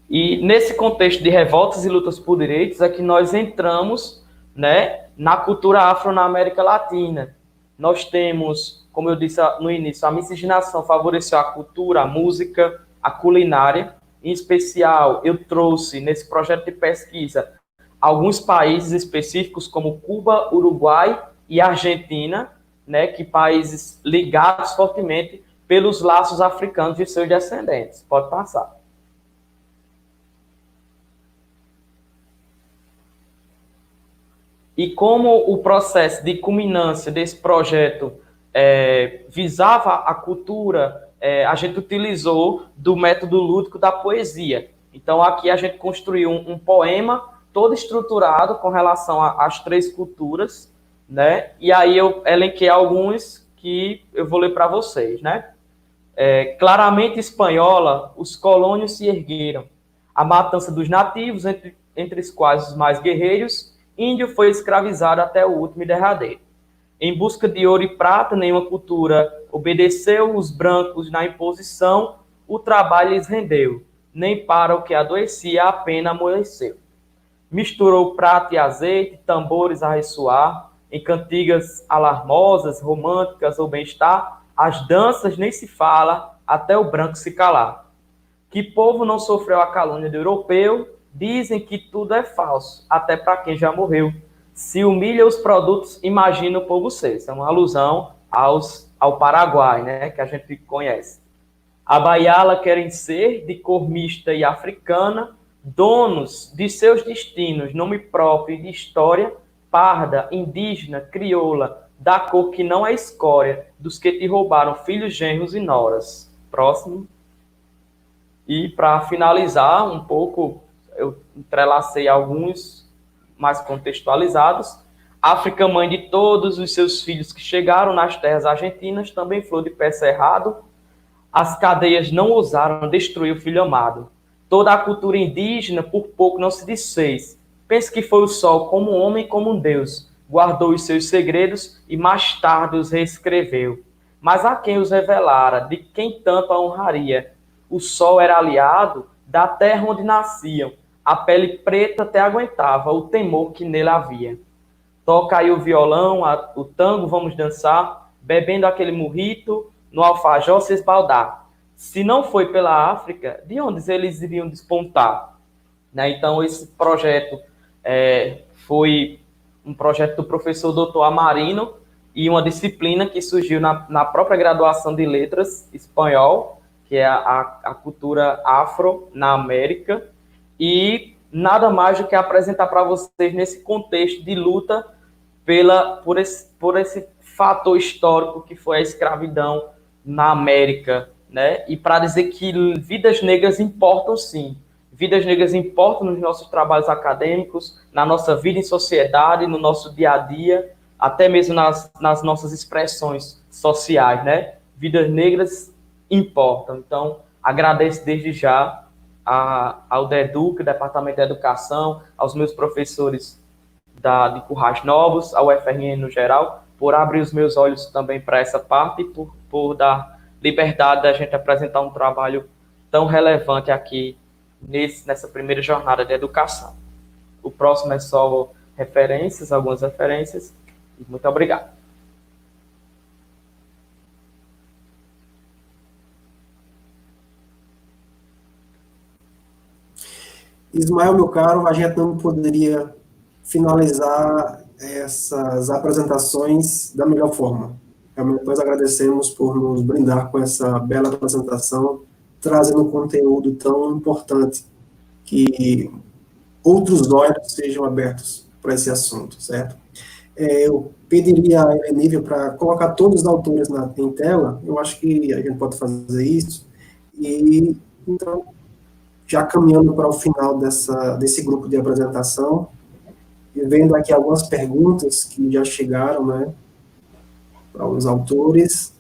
E nesse contexto de revoltas e lutas por direitos é que nós entramos, né, na cultura afro na América Latina. Nós temos, como eu disse no início, a miscigenação favoreceu a cultura, a música, a culinária. Em especial, eu trouxe nesse projeto de pesquisa alguns países específicos como Cuba, Uruguai e Argentina, né, que países ligados fortemente pelos laços africanos de seus descendentes. Pode passar. E como o processo de culminância desse projeto visava a cultura, a gente utilizou do método lúdico da poesia. Então, aqui a gente construiu um poema todo estruturado com relação às três culturas, né? E aí eu elenquei alguns que eu vou ler para vocês, né? Claramente espanhola, os colônios se ergueram. A matança dos nativos, entre os quais os mais guerreiros, índio foi escravizado até o último e derradeiro. Em busca de ouro e prata, nenhuma cultura obedeceu os brancos na imposição, o trabalho lhes rendeu, nem para o que adoecia a pena amoleceu. Misturou prata e azeite, tambores a ressoar, em cantigas alarmosas, românticas ou bem-estar, as danças nem se fala, até o branco se calar. Que povo não sofreu a calúnia do europeu? Dizem que tudo é falso, até para quem já morreu. Se humilha os produtos, imagina o povo ser. Isso é uma alusão ao Paraguai, né, que a gente conhece. A Baiala querem ser de cor mista e africana, donos de seus destinos, nome próprio de história, parda, indígena, crioula, da cor que não é escória, dos que te roubaram filhos, genros e noras. Próximo. E para finalizar um pouco, eu entrelacei alguns mais contextualizados. África, mãe de todos os seus filhos que chegaram nas terras argentinas, também flor de pé cerrado. As cadeias não ousaram destruir o filho amado. Toda a cultura indígena, por pouco não se desfez. Pense que foi o sol, como um homem, como um Deus, guardou os seus segredos e mais tarde os reescreveu. Mas a quem os revelara, de quem tanto a honraria? O sol era aliado da terra onde nasciam, a pele preta até aguentava o temor que nele havia. Toca aí o violão, o tango, vamos dançar, bebendo aquele murrito, no alfajor se esbaldar. Se não foi pela África, de onde eles iriam despontar? Né? Então, esse projeto foi um projeto do professor Dr. Amarino e uma disciplina que surgiu na própria graduação de Letras Espanhol, que é a cultura afro na América, e nada mais do que apresentar para vocês nesse contexto de luta por esse fator histórico que foi a escravidão na América, né? E para dizer que vidas negras importam, sim. Vidas negras importam nos nossos trabalhos acadêmicos, na nossa vida em sociedade, no nosso dia a dia, até mesmo nas nossas expressões sociais, né? Vidas negras importam. Então, agradeço desde já ao DEDUC, Departamento de Educação, aos meus professores de Currais Novos, ao UFRN no geral, por abrir os meus olhos também para essa parte e por dar liberdade da gente apresentar um trabalho tão relevante aqui nessa primeira jornada de educação. O próximo é só referências, algumas referências. Muito obrigado. Ismael, meu caro, a gente não poderia finalizar essas apresentações da melhor forma. Realmente nós agradecemos por nos brindar com essa bela apresentação, trazendo um conteúdo tão importante, que outros olhos sejam abertos para esse assunto, certo? Eu pediria a Elenívia para colocar todos os autores em tela, eu acho que a gente pode fazer isso, e então, já caminhando para o final desse grupo de apresentação, e vendo aqui algumas perguntas que já chegaram, né, para os autores.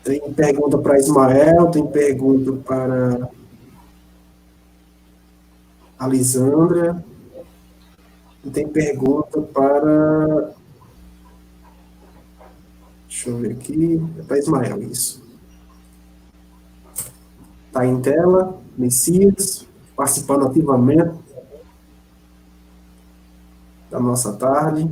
Tem pergunta para Ismael, tem pergunta para a Lisandra, e tem pergunta para... Deixa eu ver aqui, é para Ismael, isso. Está em tela, Messias, participando ativamente da nossa tarde.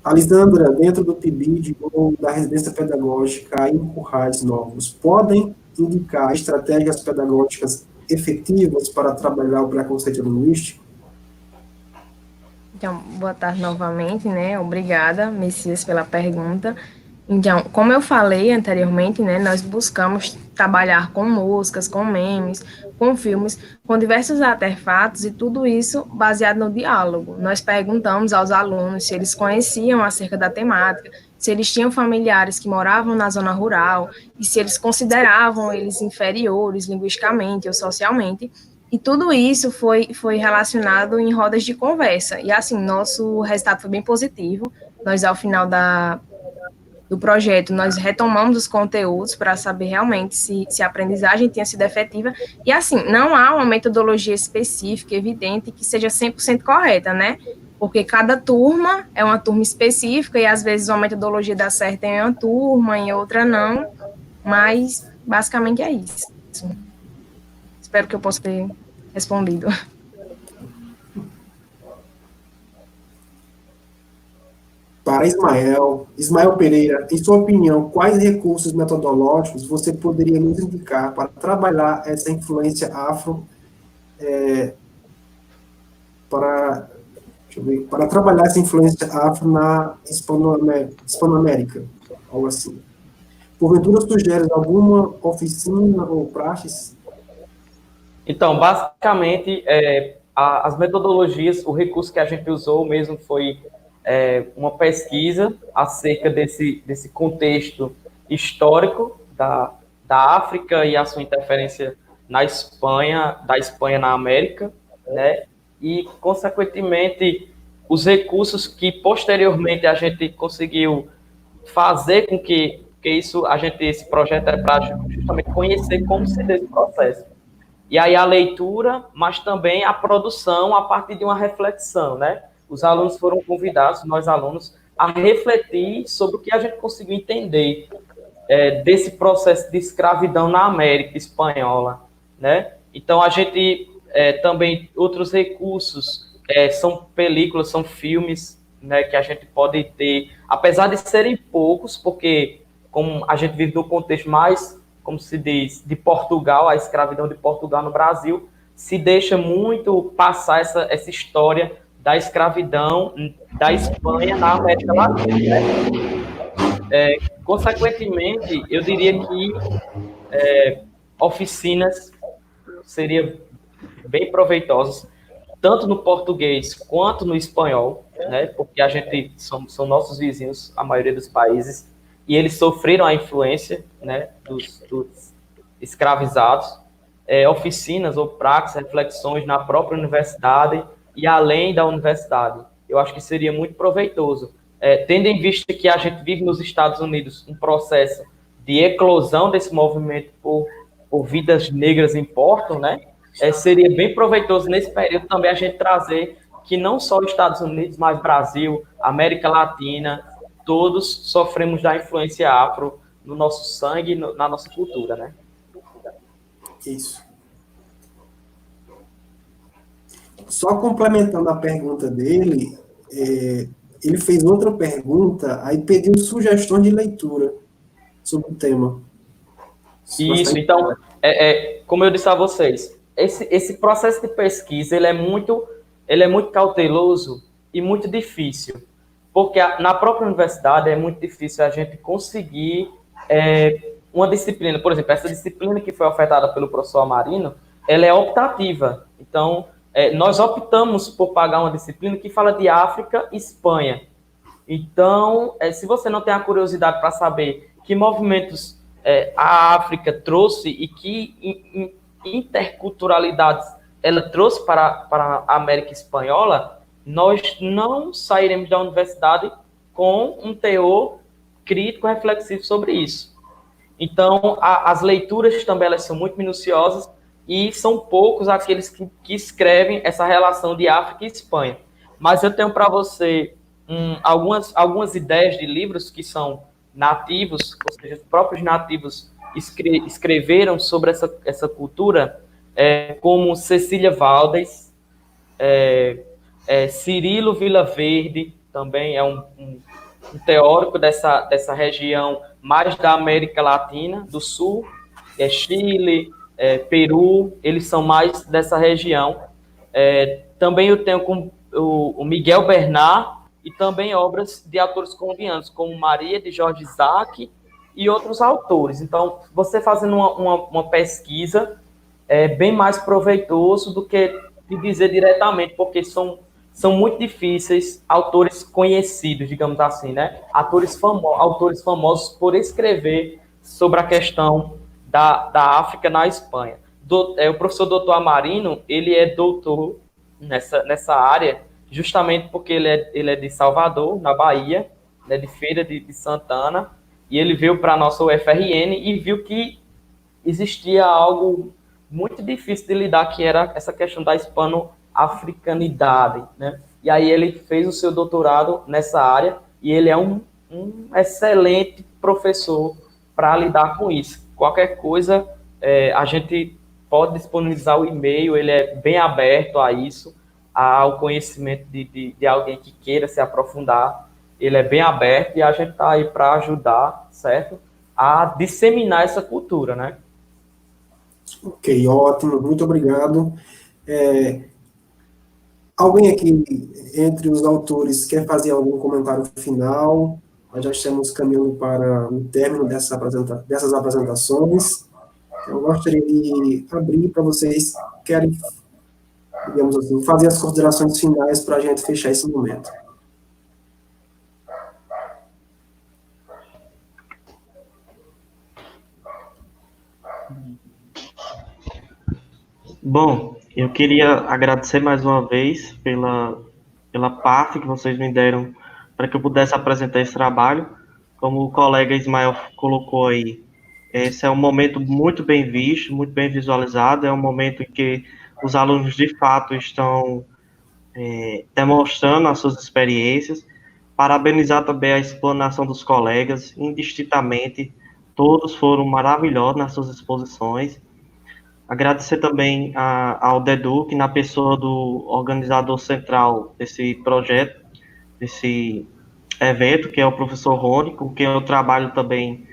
Alisandra, dentro do PIBID ou da residência pedagógica em Currais Novos, podem indicar estratégias pedagógicas efetivas para trabalhar o preconceito linguístico? Então, boa tarde novamente, né? Obrigada, Messias, pela pergunta. Então, como eu falei anteriormente, né, nós buscamos trabalhar com músicas, com memes, com filmes, com diversos artefatos e tudo isso baseado no diálogo. Nós perguntamos aos alunos se eles conheciam acerca da temática, se eles tinham familiares que moravam na zona rural e se eles consideravam eles inferiores linguisticamente ou socialmente. E tudo isso foi relacionado em rodas de conversa. E, assim, nosso resultado foi bem positivo. Nós, ao final do projeto, nós retomamos os conteúdos para saber realmente se a aprendizagem tinha sido efetiva. E, assim, não há uma metodologia específica, evidente, que seja 100% correta, né? Porque cada turma é uma turma específica e, às vezes, uma metodologia dá certo em uma turma, em outra não. Mas, basicamente, é isso. Espero que eu possa ter respondido. Para Ismael Pereira, em sua opinião, quais recursos metodológicos você poderia nos indicar para trabalhar essa influência afro, para trabalhar essa influência afro na Hispanoamérica, algo assim? Porventura sugere alguma oficina ou praxis? Então, basicamente, as metodologias, o recurso que a gente usou mesmo foi uma pesquisa acerca desse contexto histórico da África e a sua interferência da Espanha na América, né? E, consequentemente, os recursos que posteriormente a gente conseguiu fazer com que isso, esse projeto é para justamente conhecer como se deu esse processo. E aí a leitura, mas também a produção a partir de uma reflexão, né? Os alunos foram convidados, nós alunos, a refletir sobre o que a gente conseguiu entender desse processo de escravidão na América espanhola, né? Então a gente também outros recursos são películas, são filmes, né, que a gente pode ter, apesar de serem poucos, porque como a gente vive no contexto mais, como se diz, de Portugal, a escravidão de Portugal no Brasil, se deixa muito passar essa história da escravidão da Espanha na América Latina, né? Consequentemente, eu diria que oficinas seria bem proveitosas, tanto no português quanto no espanhol, né? Porque a gente são nossos vizinhos, a maioria dos países, e eles sofreram a influência, né, dos escravizados. Oficinas ou praxis, reflexões na própria universidade e além da universidade. Eu acho que seria muito proveitoso, tendo em vista que a gente vive nos Estados Unidos um processo de eclosão desse movimento por vidas negras importam, né? Seria bem proveitoso nesse período também a gente trazer que não só os Estados Unidos, mas Brasil, América Latina, todos sofremos da influência afro no nosso sangue, na nossa cultura, né? Isso. Só complementando a pergunta dele, ele fez outra pergunta, aí pediu sugestões de leitura sobre o tema. Isso, então, como eu disse a vocês, esse processo de pesquisa ele é muito cauteloso e muito difícil, porque na própria universidade é muito difícil a gente conseguir uma disciplina, por exemplo, essa disciplina que foi ofertada pelo professor Amarino, ela é optativa. Então, nós optamos por pagar uma disciplina que fala de África e Espanha. Então, se você não tem a curiosidade para saber que movimentos a África trouxe e que interculturalidades ela trouxe para a América Espanhola, nós não sairemos da universidade com um teor crítico reflexivo sobre isso. Então, as leituras também elas são muito minuciosas e são poucos aqueles que escrevem essa relação de África e Espanha. Mas eu tenho para você algumas ideias de livros que são nativos, ou seja, os próprios nativos escreveram sobre essa cultura, como Cecília Valdes, Cirilo Vilaverde, também é um teórico dessa região mais da América Latina, do Sul, Chile, Peru, eles são mais dessa região. Também eu tenho com o Miguel Bernard e também obras de autores colombianos, como Maria de Jorge Isaac e outros autores. Então, você fazendo uma pesquisa é bem mais proveitoso do que te dizer diretamente, porque são muito difíceis autores conhecidos, digamos assim, né? Autores famosos por escrever sobre a questão da África na Espanha. O professor doutor Amarino, ele é doutor nessa área, justamente porque ele é de Salvador, na Bahia, né, de Feira de Santana, e ele veio para a nossa UFRN e viu que existia algo muito difícil de lidar, que era essa questão da hispano-africanidade, né? E aí ele fez o seu doutorado nessa área e ele é um excelente professor para lidar com isso. Qualquer coisa, a gente pode disponibilizar o e-mail, ele é bem aberto a isso, ao conhecimento de alguém que queira se aprofundar. Ele é bem aberto e a gente está aí para ajudar, certo? A disseminar essa cultura, né? Ok, ótimo, muito obrigado. Alguém aqui, entre os autores, quer fazer algum comentário final? Nós já estamos caminhando para o término dessas apresentações. Eu gostaria de abrir para vocês que querem, digamos assim, fazer as considerações finais para a gente fechar esse momento. Bom, eu queria agradecer mais uma vez pela parte que vocês me deram para que eu pudesse apresentar esse trabalho. como o colega Ismael colocou aí, esse é um momento muito bem visto, muito bem visualizado, é um momento em que os alunos de fato estão demonstrando as suas experiências. Parabenizar também a explanação dos colegas, indistintamente, todos foram maravilhosos nas suas exposições. Agradecer também ao DEDUC, na pessoa do organizador central desse projeto, desse evento, que é o professor Rony, com quem eu trabalho também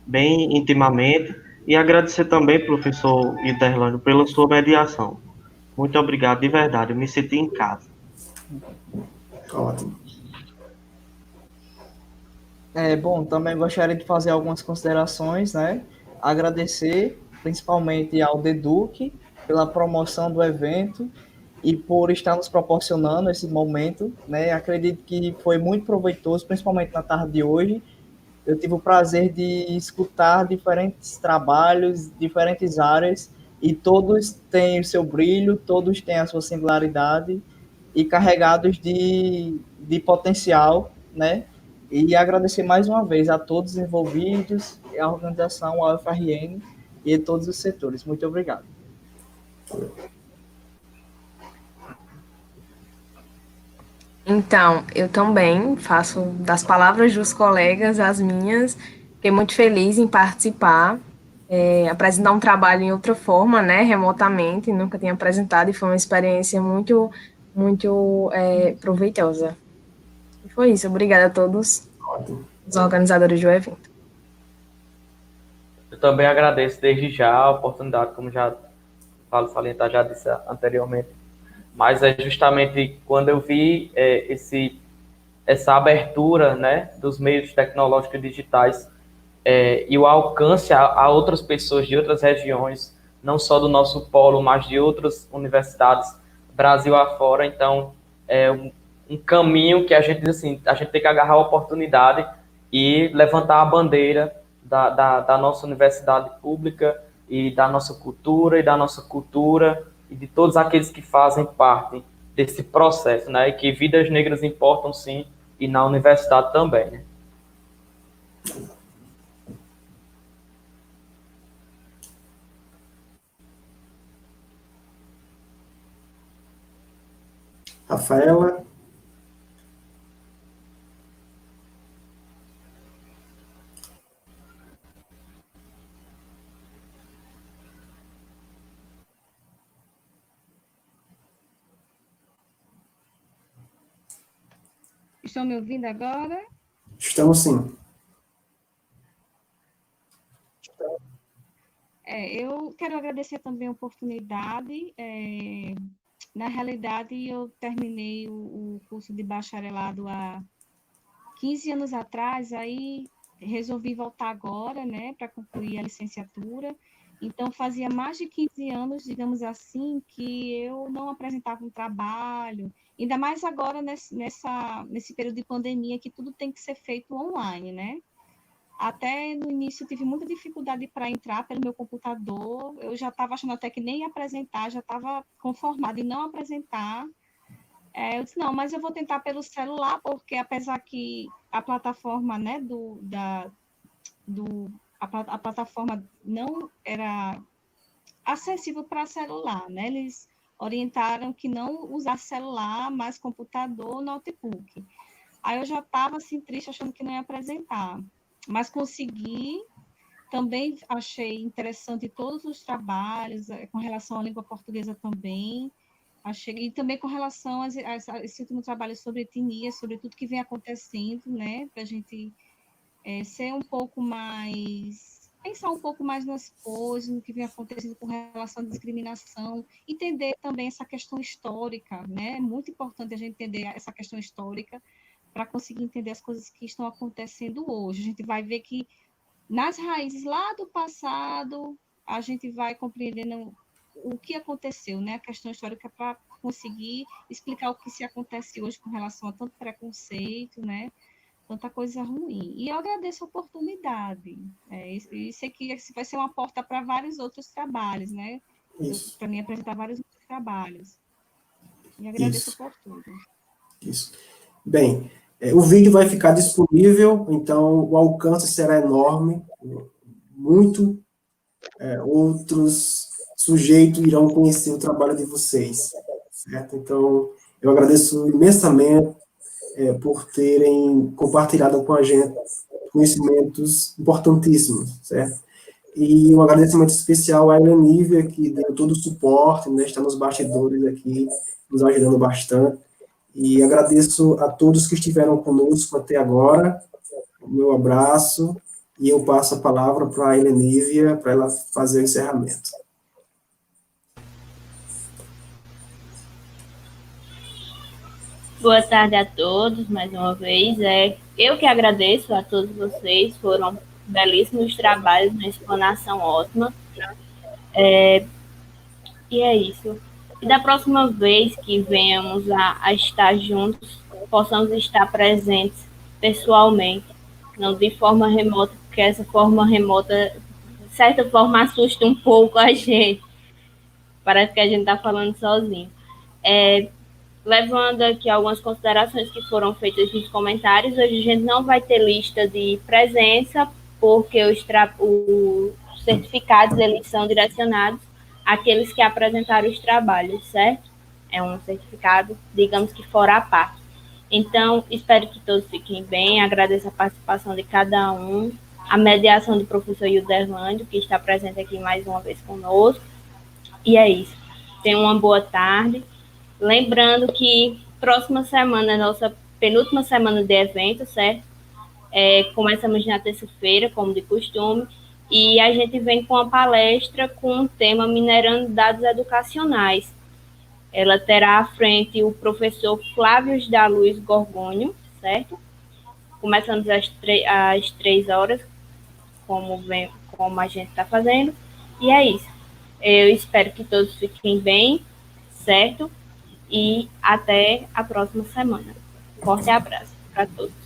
bem intimamente, e agradecer também, professor Interlândio, pela sua mediação. Muito obrigado, de verdade, eu me senti em casa. Ótimo. Bom, também gostaria de fazer algumas considerações, né? Agradecer principalmente ao DEDUC pela promoção do evento e por estar nos proporcionando esse momento, né? Acredito que foi muito proveitoso, principalmente na tarde de hoje. Eu tive o prazer de escutar diferentes trabalhos, diferentes áreas, e todos têm o seu brilho, todos têm a sua singularidade e carregados de potencial, né? E agradecer mais uma vez a todos os envolvidos, a organização, a UFRN e a todos os setores. Muito obrigado. Então, eu também faço das palavras dos colegas as minhas. Fiquei muito feliz em participar, apresentar um trabalho em outra forma, né, remotamente, nunca tinha apresentado e foi uma experiência muito, muito proveitosa. E foi isso, obrigada a todos os organizadores do evento. Eu também agradeço desde já a oportunidade, como já salientar, já disse anteriormente, mas é justamente quando eu vi essa abertura, né, dos meios tecnológicos e digitais e o alcance a outras pessoas de outras regiões, não só do nosso polo, mas de outras universidades, Brasil afora. Então, é um caminho que a gente diz assim, a gente tem que agarrar a oportunidade e levantar a bandeira da nossa universidade pública e da nossa cultura e de todos aqueles que fazem parte desse processo, né? E que vidas negras importam sim, e na universidade também, né? Rafaela? Estão me ouvindo agora? Estamos sim. Eu quero agradecer também a oportunidade. Na realidade, eu terminei o curso de bacharelado há 15 anos atrás, aí resolvi voltar agora, né, para concluir a licenciatura. Então, fazia mais de 15 anos, digamos assim, que eu não apresentava um trabalho, ainda mais agora nesse período de pandemia, que tudo tem que ser feito online, né? Até no início eu tive muita dificuldade para entrar pelo meu computador, eu já estava achando até que nem ia apresentar, já estava conformada em não apresentar. Eu disse, não, mas eu vou tentar pelo celular, porque apesar que a plataforma, né, a plataforma não era acessível para celular, né? Eles orientaram que não usasse celular, mas computador, notebook. Aí eu já estava assim triste, achando que não ia apresentar, mas consegui. Também achei interessante todos os trabalhos com relação à língua portuguesa também. Achei, e também com relação a esse último trabalho sobre etnia, sobre tudo que vem acontecendo, né? Para a gente ser um pouco mais, pensar um pouco mais nas coisas, no que vem acontecendo com relação à discriminação, entender também essa questão histórica, né? É muito importante a gente entender essa questão histórica para conseguir entender as coisas que estão acontecendo hoje. A gente vai ver que nas raízes lá do passado, a gente vai compreendendo o que aconteceu, né? A questão histórica para conseguir explicar o que se acontece hoje com relação a tanto preconceito, né? Tanta coisa ruim. E eu agradeço a oportunidade. E sei que esse vai ser uma porta para vários outros trabalhos, né? Para mim apresentar vários outros trabalhos. E agradeço por tudo. Isso. Bem, O vídeo vai ficar disponível, então o alcance será enorme, muito outros sujeitos irão conhecer o trabalho de vocês, certo? Então, eu agradeço imensamente por terem compartilhado com a gente conhecimentos importantíssimos, certo? E um agradecimento especial à Elenívia, que deu todo o suporte, né, está nos bastidores aqui, nos ajudando bastante. E agradeço a todos que estiveram conosco até agora. O meu abraço, e eu passo a palavra para a Elenívia, para ela fazer o encerramento. Boa tarde a todos, mais uma vez. Eu que agradeço a todos vocês, foram belíssimos trabalhos, uma explanação ótima. E é isso. E da próxima vez que venhamos a estar juntos, possamos estar presentes pessoalmente, não de forma remota, porque essa forma remota, de certa forma, assusta um pouco a gente. Parece que a gente está falando sozinho. Levando aqui algumas considerações que foram feitas nos comentários, hoje a gente não vai ter lista de presença, porque os certificados eles são direcionados àqueles que apresentaram os trabalhos, certo? É um certificado, digamos que fora a parte. Então, espero que todos fiquem bem, agradeço a participação de cada um, a mediação do professor Hilderlândio, que está presente aqui mais uma vez conosco, e é isso. Tenham uma boa tarde. Lembrando que próxima semana é nossa penúltima semana de evento, certo? Começamos na terça-feira, como de costume, e a gente vem com uma palestra com o tema Minerando Dados Educacionais. Ela terá à frente o professor Flávio da Luz Gorgônio, certo? Começamos às 3 horas, como a gente está fazendo, e é isso. Eu espero que todos fiquem bem, certo? E até a próxima semana. Forte abraço para todos.